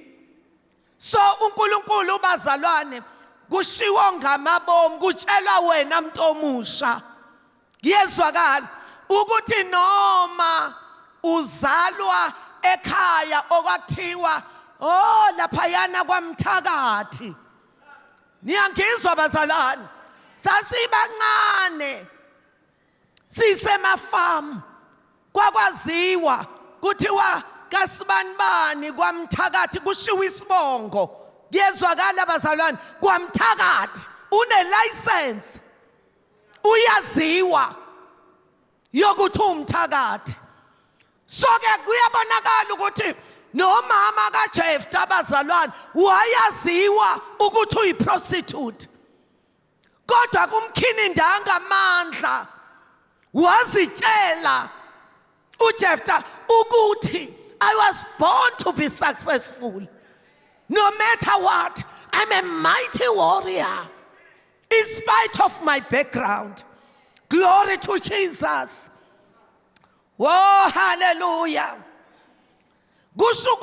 So uNkulunkulu bazalwane kushiwo ngamabomu, kutshelwa wena muntu omusha. Kuyezwakala ukuthi noma uzalwa ekhaya okwathiwa oh laphayana kwaMthakathi. Niyangizwa bazalwane, sasibancane sisemafamu kwakwaziwa kuthiwa kaSibanibani kwaMthakathi kushiwo isibongo. Kuyezwakala bazalwane, kwaMthakathi une license, uyaziwa yokuthi uMthakathi. So ke kuyabonakala ukuthi nomama kaJeftha bazalwane wayaziwa ukuthi uyiprostitute, kodwa kumkhinindanga amandla wazitshela uJeftha ukuthi I was born to be successful. No matter what, I'm a mighty warrior in spite of my background. Glory to Jesus. Oh, hallelujah. Kusho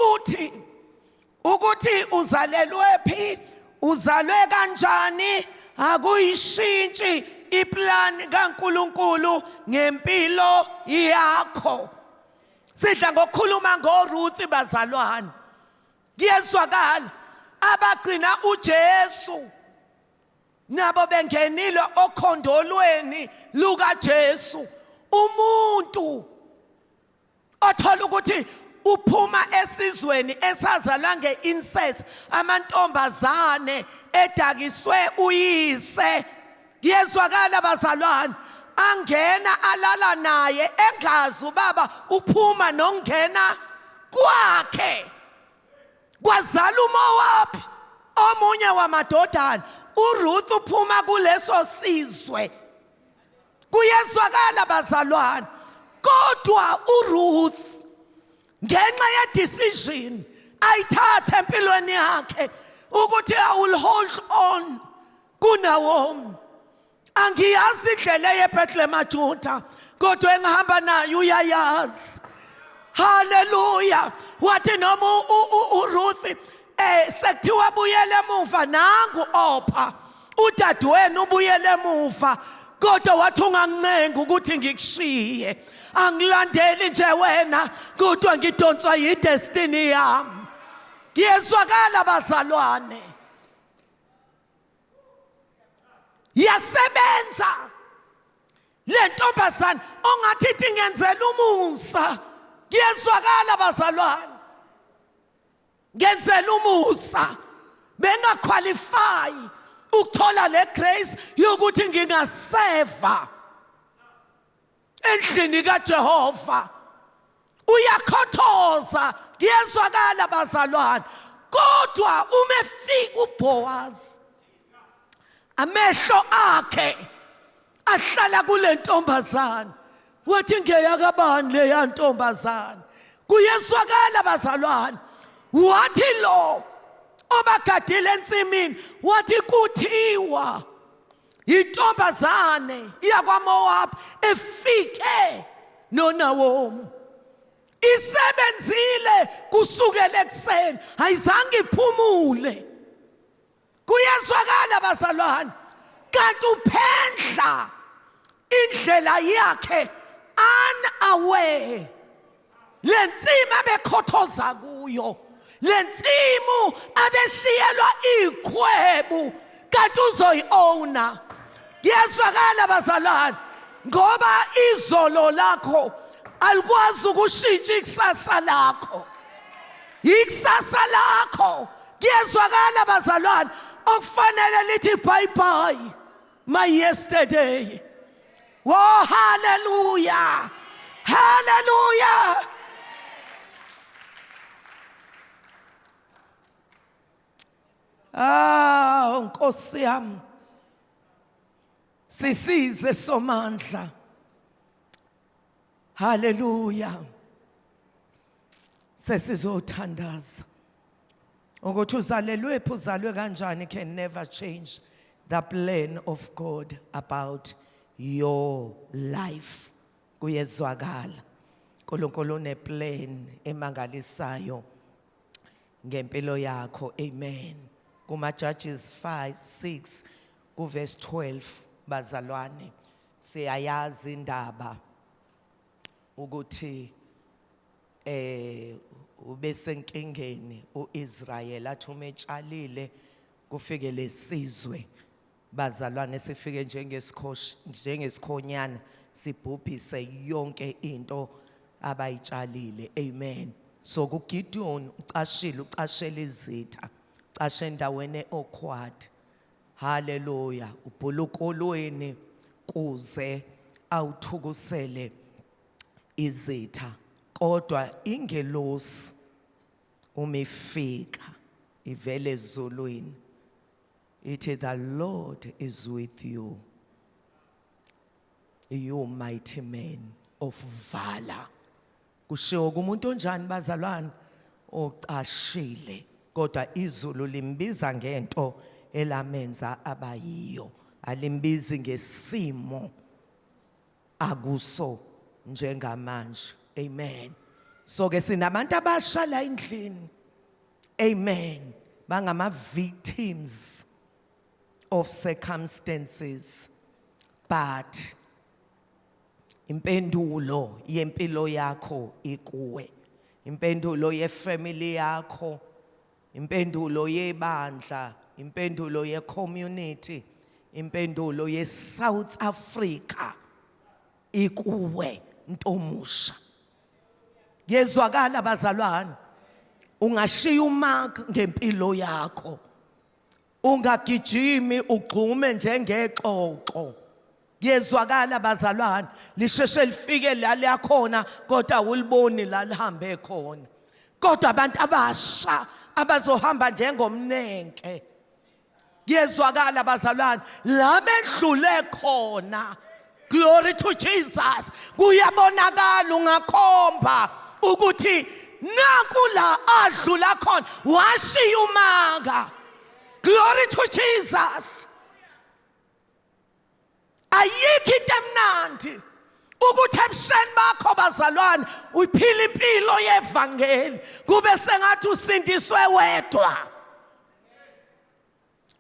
ukuthi uzalelwe phi, uzalwe kanjani, akuyishintshi iplan kaNkulunkulu ngempilo yakho. Sidla ngokukhuluma ngoRuth bazalwane. Kuyezwakala abagcina uJesu nabo bengenile okhondolweni lukaJesu. Umuntu othola ukuthi uphuma esizweni esazalwa ngeincest, amantombazane edakiswe uyise. Kuyezwakala bazalwane, angena alala naye engazi ubaba uphuma nongena kwakhe. Kwazala uMowabi omunye wamadodana, uRuth uphuma kuleso sizwe. Kuyezwakala bazalwane, kodwa uRuth ngenxa ye decision ayithatha empilweni yakhe ukuthi I will hold on kuNaomi. Angiyazi indlela yeBethlehem eJuda, kodwa engihamba nayo uyayazi. Hallelujah. Wathi noma uRuth sekuthiwa buyele emuva, nangu opha udadewenu ubuyele emuva, kodwa wathi ungancenga ukuthi ngikushiye, angilandeli nje wena kodwa ngidonswa yidestiny yami. Kuyezwakala bazalwane, yasebenza le ntombazane ongathi ithi ngenzela umusa. Kuyezwakala bazalwane. Ngenzela umusa. Bengaqualify ukuthola le grace yokuthi ngingaseva endlini kaJehova. Uyakhothoza, kuyezwakala bazalwane. Kodwa umefika uBoaz, amehlo akhe ahlala kule ntombazane. Wathi ngeyakabani leya ntombazane? Kuyezwakala bazalwane. Wathi lo obagadile ensimini, wathi kuthiwa intombazane yakwaMoab efike noNawomi. Isebenzile kusukela ekseni, ayizange iphumule. Kuyezwakala bazalwane. Kanti uphendla indlela yakhe unaware. Lensimi abekhothoza kuyo, lensimu abeshiyelwa ikhwebu, kanti uzoyiowna. Kuyezwakala bazalwane. Ngoba izolo lakho alikwazi ukushintsha ikusasa lakho. Ikusasa lakho, kuyezwakala bazalwane, okufanele lithi bye bye my yesterday. Oh hallelujah, hallelujah. Nkosi yami, sisize somandla. Hallelujah. Sesizothandaza ukuthi uzalelwephi uzalwe kanjani can never change the plan of God about your life. Kuyezwakala uNkulunkulu uneplan emangalisayo ngempilo yakho. Amen. Kuma Judges 5:6 ku verse 12 bazalwane, siyayazi indaba ukuthi ubesenkingeni uIsrael athi umetshalile kufike lesizwe bazalwane, sifike njengesikhonyana sibhubhise yonke into abayitshalile. Amen. So kuGideon ucashela izitha, ucashe endaweni eOkwad. Hallelujah. Ubhulukolweni kuze awuthukusele izitha. Kodwa ingelosi umefika ivele ezulwini ithi, the Lord is with you, you mighty man of valor. Kushiwo kumuntu onjani bazalwane? Ocashile, kodwa izulu limbiza ngento elamenza abayiyo, alimbizi ngesimo akuso njengamanje. Amen. So ke sinabantu abasha la endlini. Amen. Bangama victims of circumstances, but impendulo yempilo yakho ikuwe. Impendulo yefamily yakho, impendulo yebandla, impendulo yecommunity, impendulo yeSouth Africa ikuwe ntomusha. Yezwakala bazalwane, ungashiya umark ngempilo yakho. Ungagijimi ugxume njengexoxo. Yezwakala bazalwane, lisheshe lifike la liyakhona kodwa uliboni la lihambe khona. Kodwa abantu abasha abazohamba njengomnenke. Yezwakala bazalwane, la bedlule khona. Glory to Jesus. Kuyabonakala ungakhomba ukuthi naku la adlula khona washiya umanga. Glory to Jesus. Ayikho into emnandi ukuthi ebusheni bakho bazalwane uphila impilo yevangeli kube sengathi usindiswe wedwa.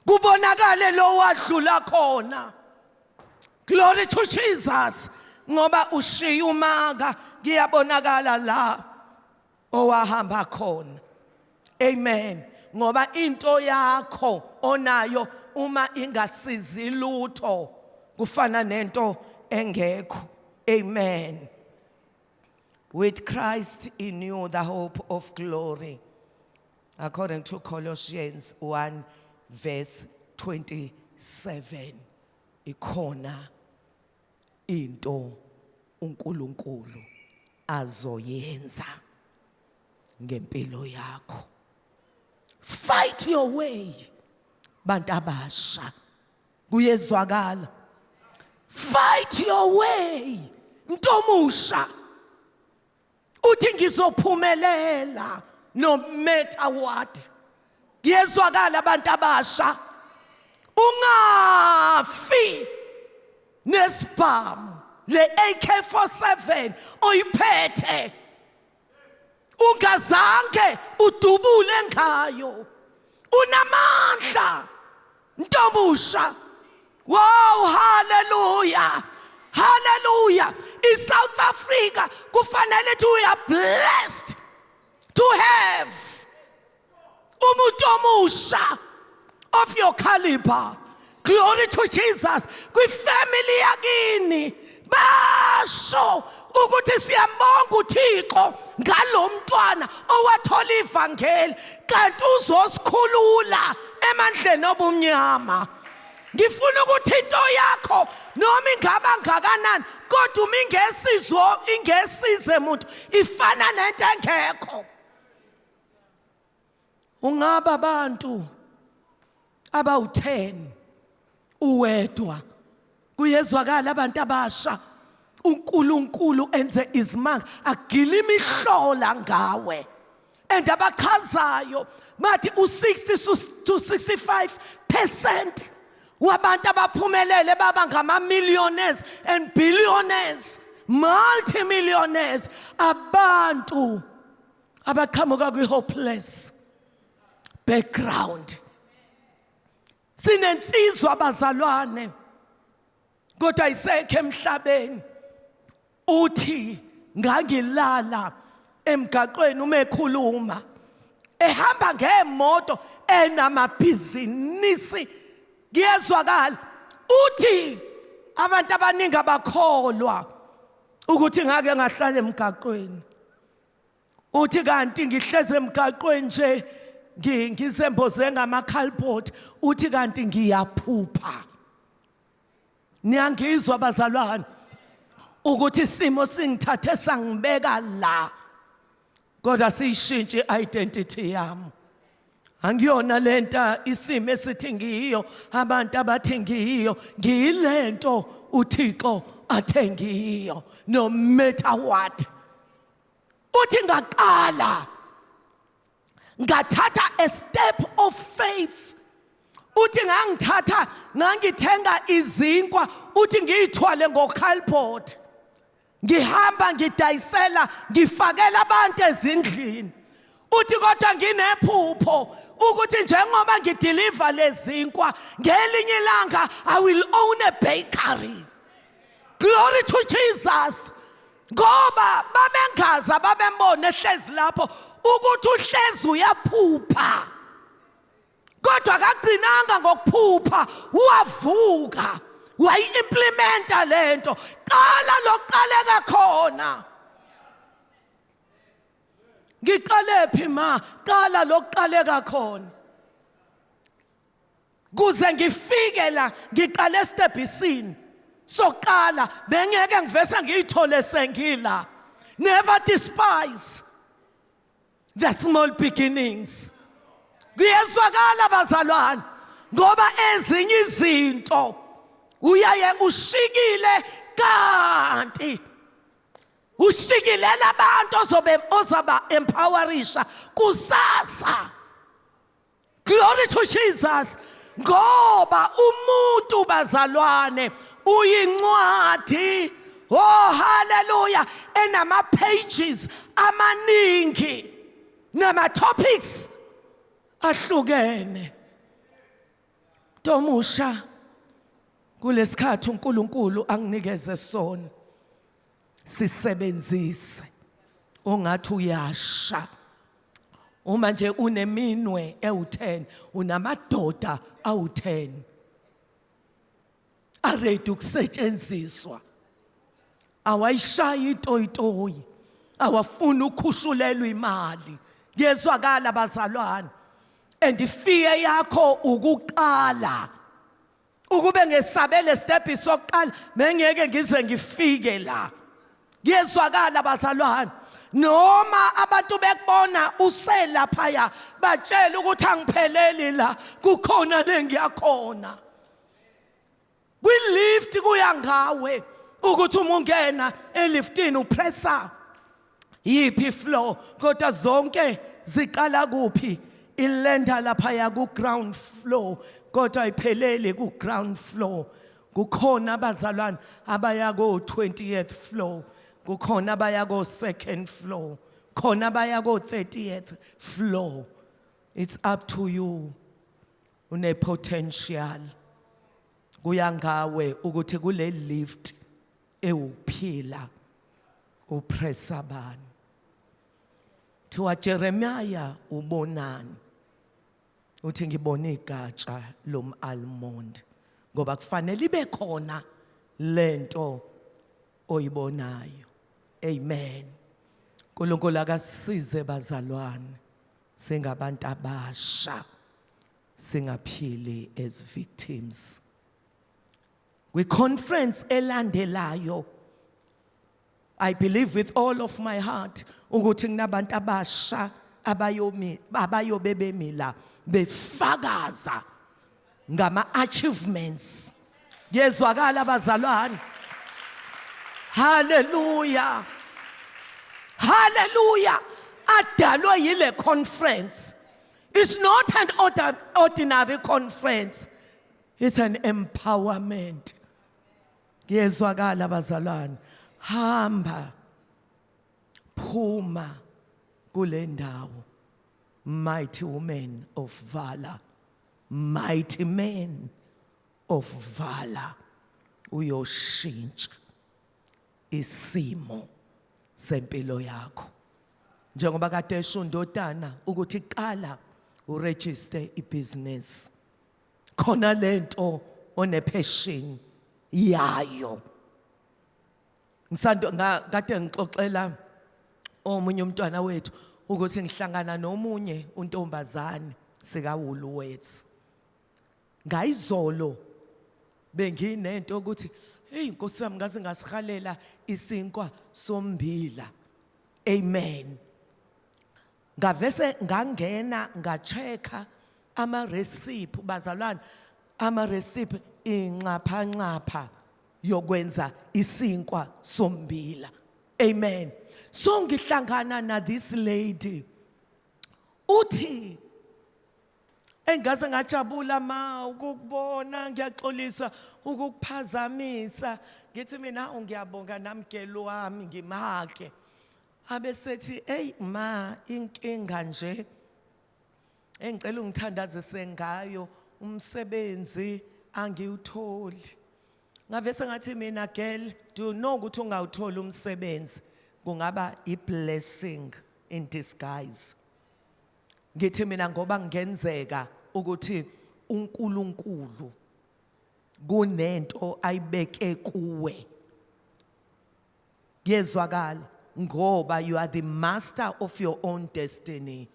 Kubonakale lo wadlula khona. Glory to Jesus. Ngoba ushiya umanga, kuyabonakala la owahamba khona. Amen. Ngoba into yakho onayo uma ingasizi lutho kufana nento engekho. Amen. With Christ in you, the hope of glory. According to Colossians 1 verse 27. Ikhona into uNkulunkulu azoyenza ngempilo yakho. Fight your way, bantu abasha. Kuyezwakala. Fight your way, Ntomusha. Uthi ngizophumelela no matter what. Kuyezwakala bantu abasha. Ungafi nesibhamu le AK-47 oyiphethe. Ungazange udubule ngayo. Unamandla, Ntomusha. Wow, hallelujah. Hallelujah. In South Africa, kufanele we are blessed to have umuntu omusha of your caliber. Glory to Jesus. Kwi-family yakini basho ukuthi siyambonga uThixo ngalomntwana owathola ivangeli kanti uzosikhulula emandleni obumnyama. Ngifuna ukuthi into yakho noma ingaba ngakanani kodwa uma ingesize umuntu ifana nento engekho. Ungaba abantu abawu10 uwedwa. Kuyezwakala abantu abasha. uNkulunkulu enze izimanga agila imihlola ngawe. And abachazayo bathi u60 to 65% wabantu abaphumelele baba ngama-millionaires and billionaires, multi-millionaires, abantu abaqhamuka kwi-hopeless background. Sinensizwa abazalwane kodwa ayisekho emhlabeni. Uthi ngangilala emgaqweni uma ekhuluma ehamba ngemoto enamabhizinisi. Kuyezwakala. Uthi abantu abaningi abakholwa ukuthi ngake ngahlala emgaqweni. Uthi kanti ngihleze emgaqweni nje ngisemboze ngamakhalibhodi. Uthi kanti ngiyaphupha. Niyangizwa bazalwane ukuthi isimo singithathe sangibeka la kodwa siyishintshe identity yami. Angiyona lento isimo esithi ngiyiyo abantu abathi ngiyiyo. Ngiyilento uThixo athe ngiyiyo no matter what. Uthi ngaqala ngathatha a step of faith. Uthi ngangithenga izinkwa uthi ngiyithwale ngokhalibhodi. Ngihamba ngidayisela ngifakela abantu ezindlini. Uthi kodwa nginephupho ukuthi njengoba ngideliver lezinkwa ngelinye ilanga I will own a bakery. Glory to Jesus. Ngoba babengaza babembona ehlezi lapho ukuthi uhlezi uyaphupha. Kodwa akagcinanga ngokuphupha, wavuka wayi-implementa lento. Qala lokuqaleka khona. Ngiqalephi ma? Qala lokuqaleka khona. Kuze ngifike la ngiqale estebhisini. Soqala bengeke ngivesa ngiyithole sengila. Never despise the small beginnings. Kuyezwakala bazalwane ngoba ezinye izinto uyaye ushikile kanti ushikilela abantu ozoba empowerisha kusasa. Glory to Jesus. Ngoba umuntu bazalwane uyincwadi. Oh hallelujah. Enama pages amaningi nama topics ahlukene. Ntomusha kulesikhathi uNkulunkulu anginikeze sona sisebenzise ungathi uyasha. Uma nje uneminwe ewu10 unamadoda awu10 aredi ukusetshenziswa awayishaya itoyitoyi, awafuna ukhushulelwa imali. Yezwakala bazalwane. And fear yakho ukuqala. Ukube ngesabele step sokuqala mengeke ngize ngifike la. Yezwakala bazalwane. Noma abantu bekubona uselaphaya batshela ukuthi angipheleli la, kukhona lengiyakhona. Kwilift kuya ngawe ukuthi uma ungena eliftini upressa yiphi floor, kodwa zonke ziqala kuphi? Ilenda lapha ku ground floor, kodwa ayiphelele ku ground floor. Kukhona abazalwane abaya ko 20th floor, kukhona abaya ko 2nd floor, khona abaya ko 30th floor. It's up to you. Une potential. Kuya ngawe ukuthi kule lift ewuphila upressa bani. Thiwa Jeremiah ubonani? Uthi ngibone igatsha lom-almond, ngoba kufanele ibe khona lento oyibonayo. Amen. uNkulunkulu akasize bazalwane, singabantu abasha, singaphili as victims. Kwi-conference elandelayo, I believe with all of my heart ukuthi kunabantu abasha abayobe bemila befakaza ngama-achievements. Yezwakala bazalwane. Hallelujah. Hallelujah. Adalwe yile conference. It's not an ordinary conference. It's an empowerment. Yezwakala bazalwane. Hamba, phuma kule ndawo. Mighty women of valor, mighty men of valor. Uyoshintsha isimo sempilo yakho. Njengoba kade esho uNdodana ukuthi qala uregister ibusiness. Khona lento one-passion yayo. Ngisando kade ngixoxela omunye umntwana wethu ukuthi ngihlangana nomunye untombazane sikaWoolworths. Ngayizolo benginento ukuthi hey Nkosi yami ngaze ngasihalela isinkwa sombila. Amen. Ngavese ngangena ngachecka ama recipe bazalwane, ama recipe inxapha yokwenza isinkwa sombila. Amen. So ngihlangana na this lady. Uthi engaze ngajabula ukukubona, ngiyaxolisa ukukuphazamisa. Ngithi mina ngiyabonga namgelo wami ngimake. Abesethi hey ma, inkinga nje engicela ungithandazise ngayo, umsebenzi angiwutholi. Ngavese ngathi mina girl, do you know ukuthi ungawuthola umsebenzi kungaba i-blessing in disguise. Ngithi mina ngoba ngenzeka ukuthi uNkulunkulu kunento ayibeke kuwe. Yezwakala, ngoba you are the master of your own destiny.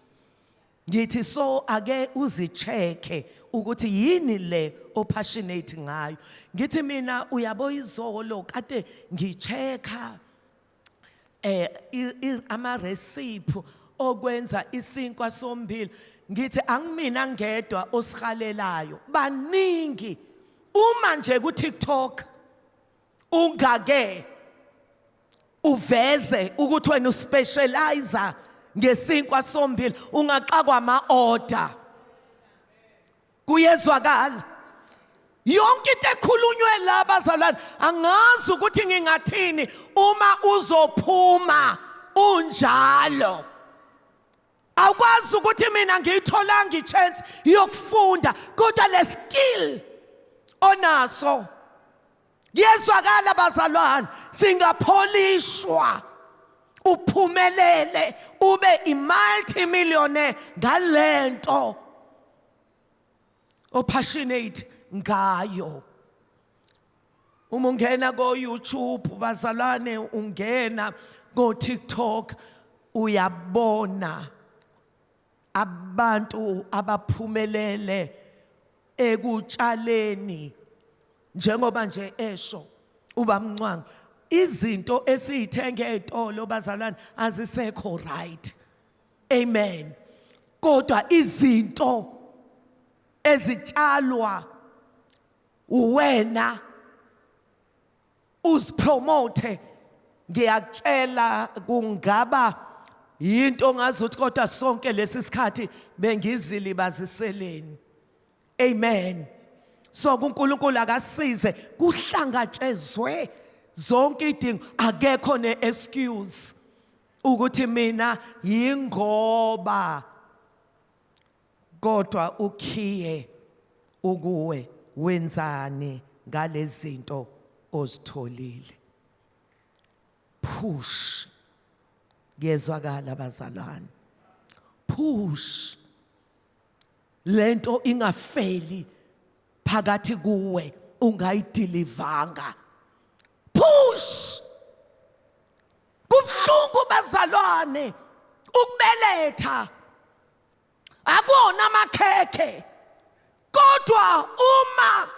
Ngithi so ake uzicheke ukuthi yini le opassionate ngayo. Ngithi mina uyabo izolo kade ngicheka ama recipe okwenza isinkwa sombila. Ngithi angimina ngedwa osihalelayo, baningi. Uma nje ku TikTok ungake uveze ukuthi wena uspecializer ngesinkwa sombila, ungaxakwa ama-order. Kuyezwakala. Yonke into ekhulunywe la bazalwane, angazi ukuthi ngingathini uma uzophuma unjalo. Awukwazi ukuthi mina ngiyitholanga ichance yokufunda, kodwa le skill onaso. Yezwakala bazalwane, singapholishwa uphumelele ube i-multi-millionaire ngalento opassionate ngayo. uma ungena ko YouTube bazalwane, ungena ko TikTok, uyabona abantu abaphumelele ekutshaleni njengoba nje esho ubamncwanga. Izinto esizithenga ezitolo bazalwane azisekho right. Amen. Kodwa izinto ezitshalwa uwena uzipromote, ngiyakutshela kungaba yinto ngazuthi kodwa sonke lesi sikhathi bengizilibaziseleni. Amen. So uNkulunkulu akasize kuhlangatshezwe zonke idingo, akekho ne-excuse ukuthi mina yingoba, kodwa ukhiye ukuwe wenzani ngalezinto ozitholile. Push. Ngiyezwakala bazalwane. Push. Lento ingafeli phakathi kuwe ungayidilivanga. Push. Kubhlungu bazalwane ukubeletha. Akona amakhekhe. Kodwa uma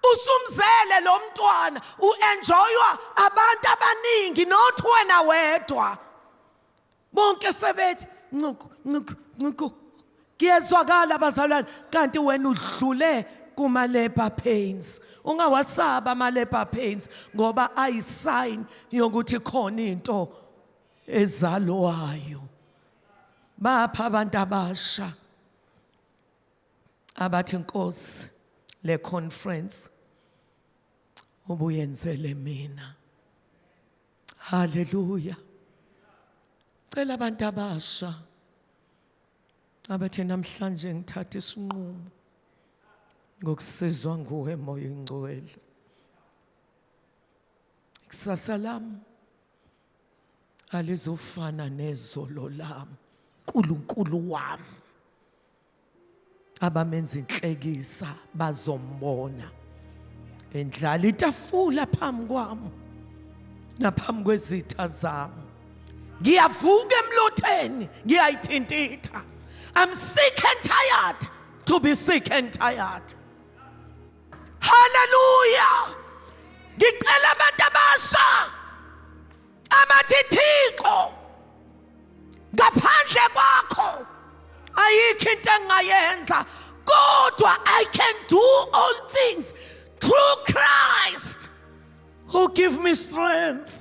usumzele lo mntwana uenjoywa abantu abaningi, not wena wedwa. Bonke sebethi ncuku. Kuyezwakala bazalwane, kanti wena udlule kuma labor pains. Ungawasaba ama labor pains ngoba ayisign yokuthi khona into ezalwayo. Bapha abantu abasha abathi Nkosi le conference ubuyenzele mina. Hallelujah. Cela abantu abasha abathi namhlanje ngithatha isinqumo ngokusizwa nguwe Moya Oyingcwele. Ikusasa lami alizofana nezolo lami. uNkulunkulu wami abamenza inhlekisa bazombona endlala itafula phambi kwami naphambi kwezitha zami. Ngiyavuka emlotheni ngiyayithintitha. I'm sick and tired to be sick and tired. Hallelujah. Ngicela abantu abasha abathi Thixo ngaphandle kwakho ayikho into engayenza, kodwa I can do all things through Christ who give me strength.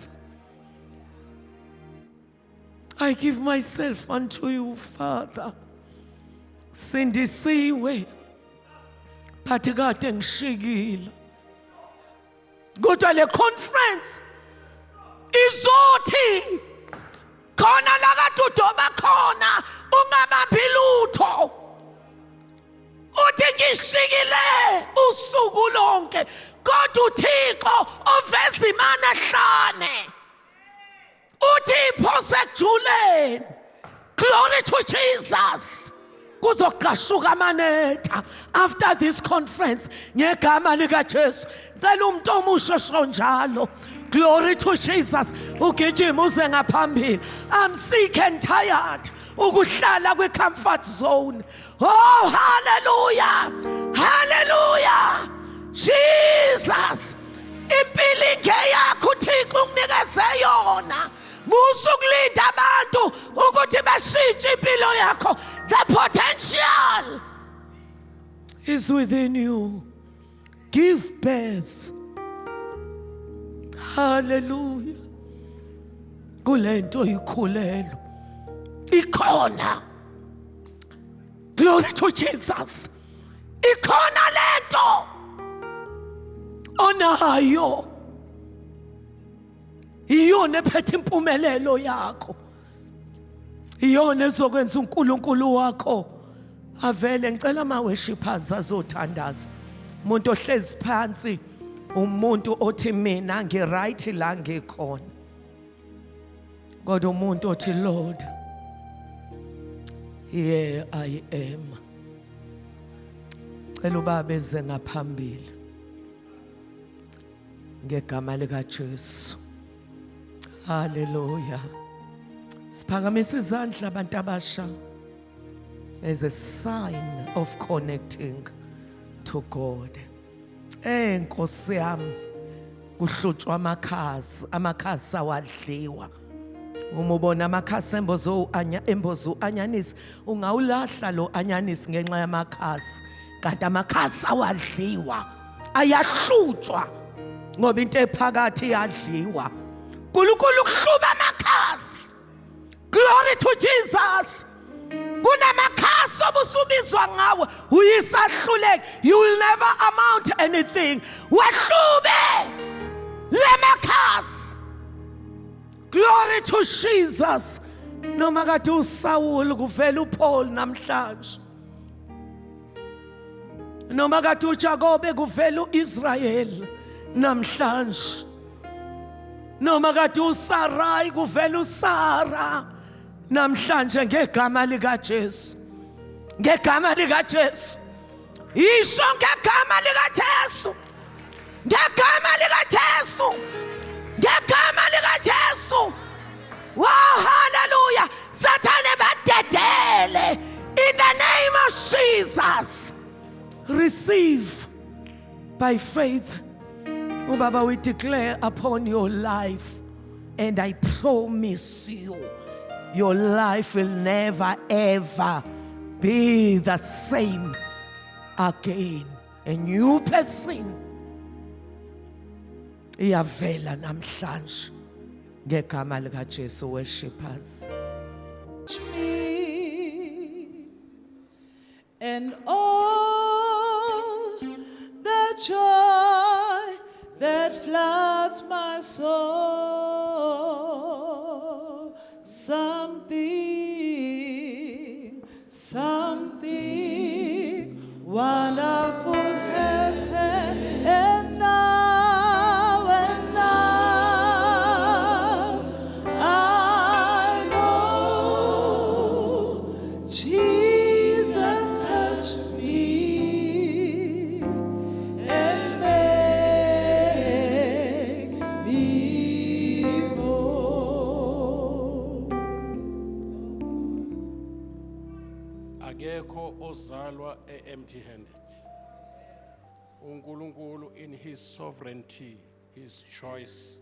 I give myself unto you, Father. Sindisiwe phathi kade ngishikile, kodwa le conference izothi khona la kade udoba khona ungabambi lutho. Uthi ngishikile usuku lonke, kodwa uThixo oveza imana ehlane uthi iphose ejuleni. Glory to Jesus. Kuzogashuka amanetha after this conference ngegama lika Jesu. Cela umuntu omusha osho njalo. Glory to Jesus. Ugijima uze ngaphambili. I'm sick and tired ukuhlala kwi comfort zone. Oh hallelujah. Hallelujah. Jesus. Impilo ingeyakho uThixo unginikeze yona. Musukulinda abantu ukuthi bashintshe impilo yakho. The potential is within you. Give birth. Hallelujah. Kulento ikhulelo ikhona. Glory to Jesus. Ikhona lento onayo. Iyona ephethe impumelelo yakho. Iyona ezokwenza uNkulunkulu wakho avele. Ngicela ama worshipers azothandaza. Umuntu ohlezi phansi umuntu othi mina ngiright la ngikhona, kodwa umuntu othi Lord, here I am. Cela ubaba eze ngaphambili. ngegama lika Jesu. Hallelujah. Siphakamisa izandla abantu abasha as a sign of connecting to God. Nkosi yami, kuhlutshwa amakhasi awadliwa. Uma ubona amakhasi embozo anyanisi, ungawulahla lo anyanisi ngenxa yamakhasi. Kanti amakhasi awadliwa, ayahlutshwa ngoba into ephakathi iyadliwa. uNkulunkulu ukuhluba amakhasi. Glory to Jesus. Kunamakhasi obusubizwa ngawo uyisahluleki. You will never amount to anything. Wahlube lemakhasi. Glory to Jesus. Noma kade uSaul kuvela uPaul namhlanje. Noma kade uJakobe kuvela uIsrael namhlanje. Noma kade uSarai kuvela uSara namhlanje ngegama lika Jesu. Ngegama lika Jesu. Isho ngegama lika Jesu. Ngegama lika Jesu. Ngegama lika Jesu. Wow, hallelujah. Satane badedele in the name of Jesus. Receive by faith. Oh Baba, we declare upon your life, and I promise you, your life will never ever be the same again. A new person iyavela namhlanje ngegama lika Jesu. Worshippers, me and all the joy that floods my soul. Something wonderful happened, and now I know Jesus touched me and made me whole. Akekho ozalwa empty-handed. uNkulunkulu in his sovereignty, his choice,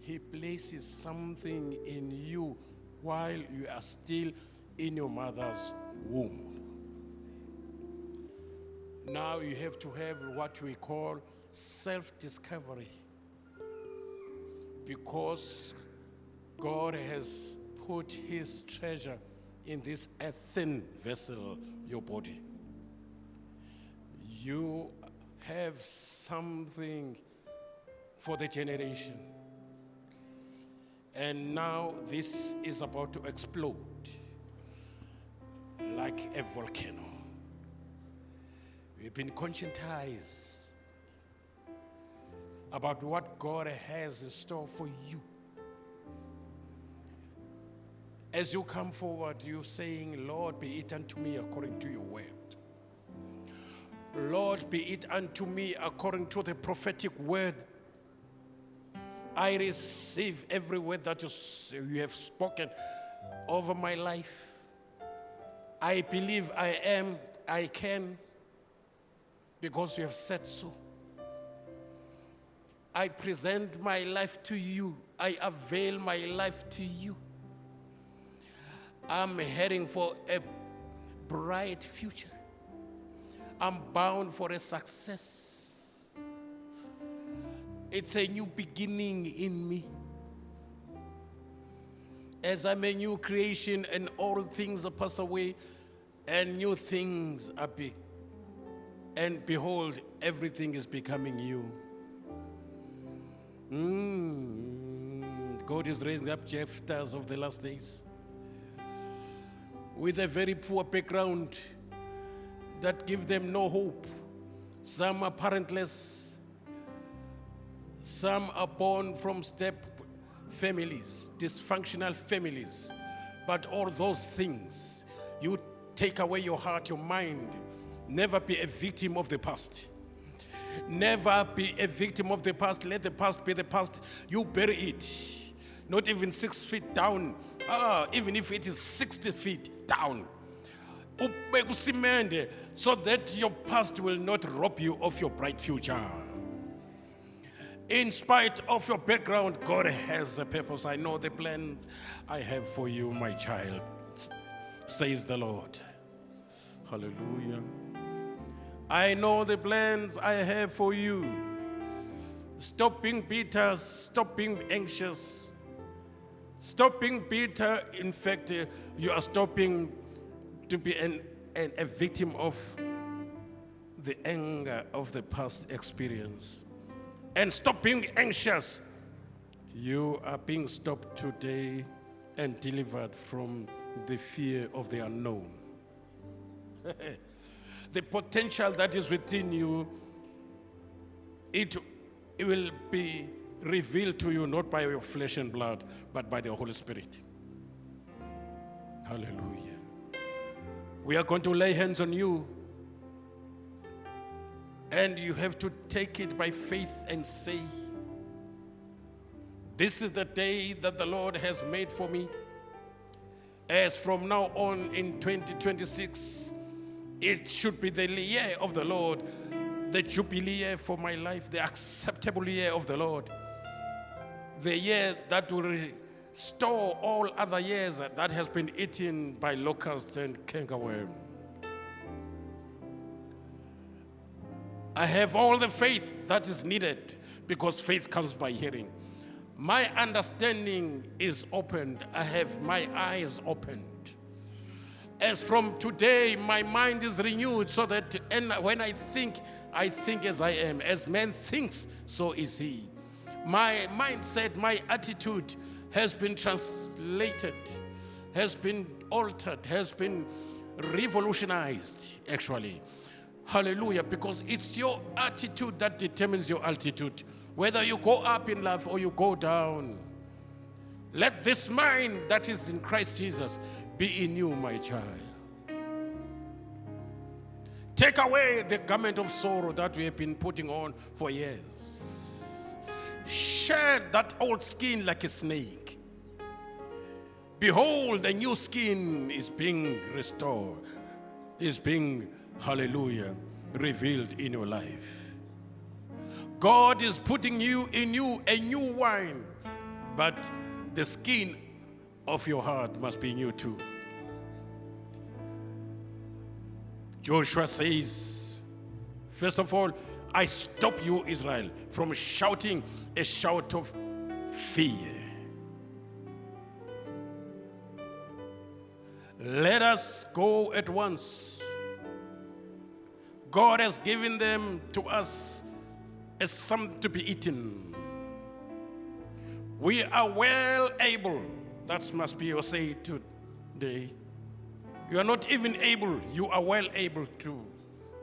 he places something in you while you are still in your mother's womb. Now you have to have what we call self-discovery, because God has put his treasure in this earthen vessel, your body. You have something for the generation. And now this is about to explode like a volcano. We've been conscientized about what God has in store for you. As you come forward, you're saying, Lord, be it unto me according to your word. Lord, be it unto me according to the prophetic word. I receive every word that you have spoken over my life. I believe I can, because you have said so. I present my life to you. I avail my life to you. I'm heading for a bright future. I'm bound for a success. It's a new beginning in me. As I'm a new creation, and all things are passed away, and new things are big. And behold, everything is becoming new. God is raising up Jephthahs of the last days with a very poor background that give them no hope. Some are parentless. Some are born from step families, dysfunctional families. But all those things, you take away your heart, your mind. Never be a victim of the past. Never be a victim of the past. Let the past be the past. You bury it. Not even 6 feet down. Even if it is 60 feet down. Ubeke usimende, so that your past will not rob you of your bright future. In spite of your background, God has a purpose. I know the plans I have for you, my child, says the Lord. Hallelujah. I know the plans I have for you. Stop being bitter, stop being anxious. Stop being bitter. In fact, you are stopping to be a victim of the anger of the past experience. And stop being anxious. You are being stopped today and delivered from the fear of the unknown. The potential that is within you, it will be revealed to you not by your flesh and blood, but by the Holy Spirit. Hallelujah. We are going to lay hands on you, and you have to take it by faith and say, this is the day that the Lord has made for me. As from now on in 2026, it should be the year of the Lord, the jubilee year for my life, the acceptable year of the Lord, the year that will restore all other years that has been eaten by locusts and cankerworm. I have all the faith that is needed, because faith comes by hearing. My understanding is opened. I have my eyes opened. As from today, my mind is renewed, so that when I think as I am. As man thinks, so is he. My mindset, my attitude has been translated, has been altered, has been revolutionized, actually. Hallelujah, because it's your attitude that determines your altitude. Whether you go up in life or you go down. Let this mind that is in Christ Jesus be in you, my child. Take away the garment of sorrow that we have been putting on for years. Shed that old skin like a snake. Behold, a new skin is being restored, is being, hallelujah, revealed in your life. God is putting in you a new wine, but the skin of your heart must be new too. Joshua says, first of all, I stop you, Israel, from shouting a shout of fear. Let us go at once. God has given them to us as something to be eaten. We are well able. That must be your say today. You are not even able, you are well able to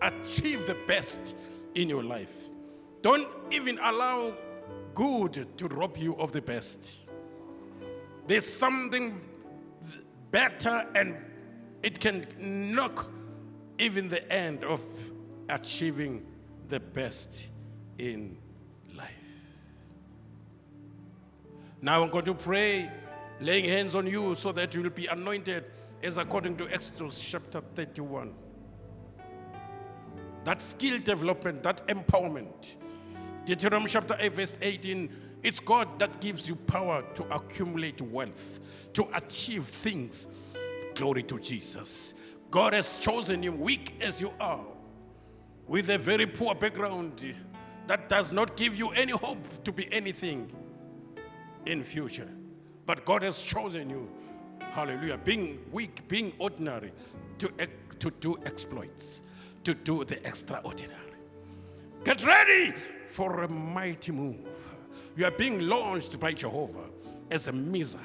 achieve the best in your life. Don't even allow good to rob you of the best. There's something better, and it can knock even the end of achieving the best in life. Now I'm going to pray, laying hands on you so that you will be anointed, as according to Exodus chapter 31. That skill development, that empowerment. Deuteronomy chapter 8 verse 18, it's God that gives you power to accumulate wealth, to achieve things. Glory to Jesus. God has chosen you, weak as you are, with a very poor background that does not give you any hope to be anything in future. But God has chosen you, hallelujah, being weak, being ordinary, to do exploits, to do the extraordinary. Get ready for a mighty move. You are being launched by Jehovah as a missile.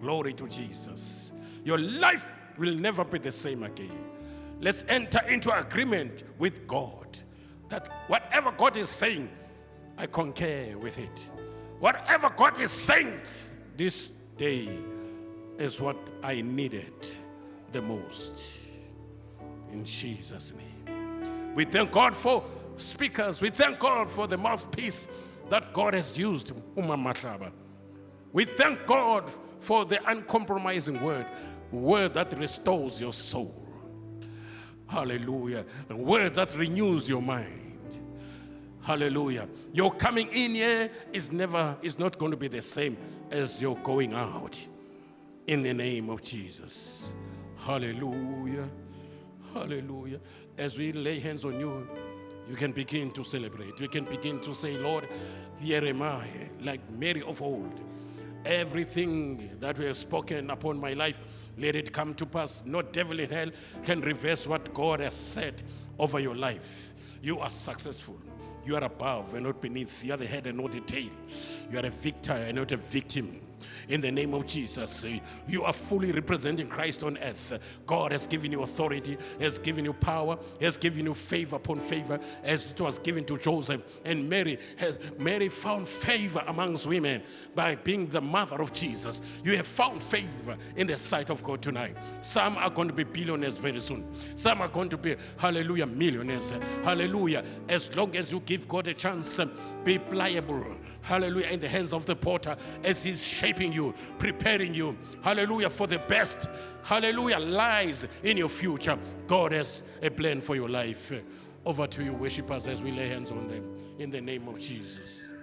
Glory to Jesus. Your life will never be the same again. Let's enter into agreement with God that whatever God is saying, I concur with it. Whatever God is saying this day is what I needed the most. In Jesus' name. We thank God for speakers. We thank God for the mouthpiece that God has used, Umama Mahlaba. We thank God for the uncompromising word that restores your soul. Hallelujah. A word that renews your mind. Hallelujah. Your coming in here is not going to be the same as your going out. In the name of Jesus. Hallelujah. Hallelujah. As we lay hands on you, you can begin to celebrate. You can begin to say, Lord, here am I, like Mary of old. Everything that we have spoken upon my life, let it come to pass. No devil in hell can reverse what God has said over your life. You are successful. You are above and not beneath. You are the head and not the tail. You are a victor and not a victim. In the name of Jesus, you are fully representing Christ on earth. God has given you authority, has given you power, has given you favor upon favor, as it was given to Joseph. And Mary found favor amongst women by being the mother of Jesus. You have found favor in the sight of God tonight. Some are going to be billionaires very soon. Some are going to be, hallelujah, millionaires. Hallelujah. As long as you give God a chance, be pliable. Hallelujah, in the hands of the potter as he's shaping you, preparing you, hallelujah, for the best. Hallelujah, lies in your future. God has a plan for your life. Over to you, worshipers, as we lay hands on them in the name of Jesus.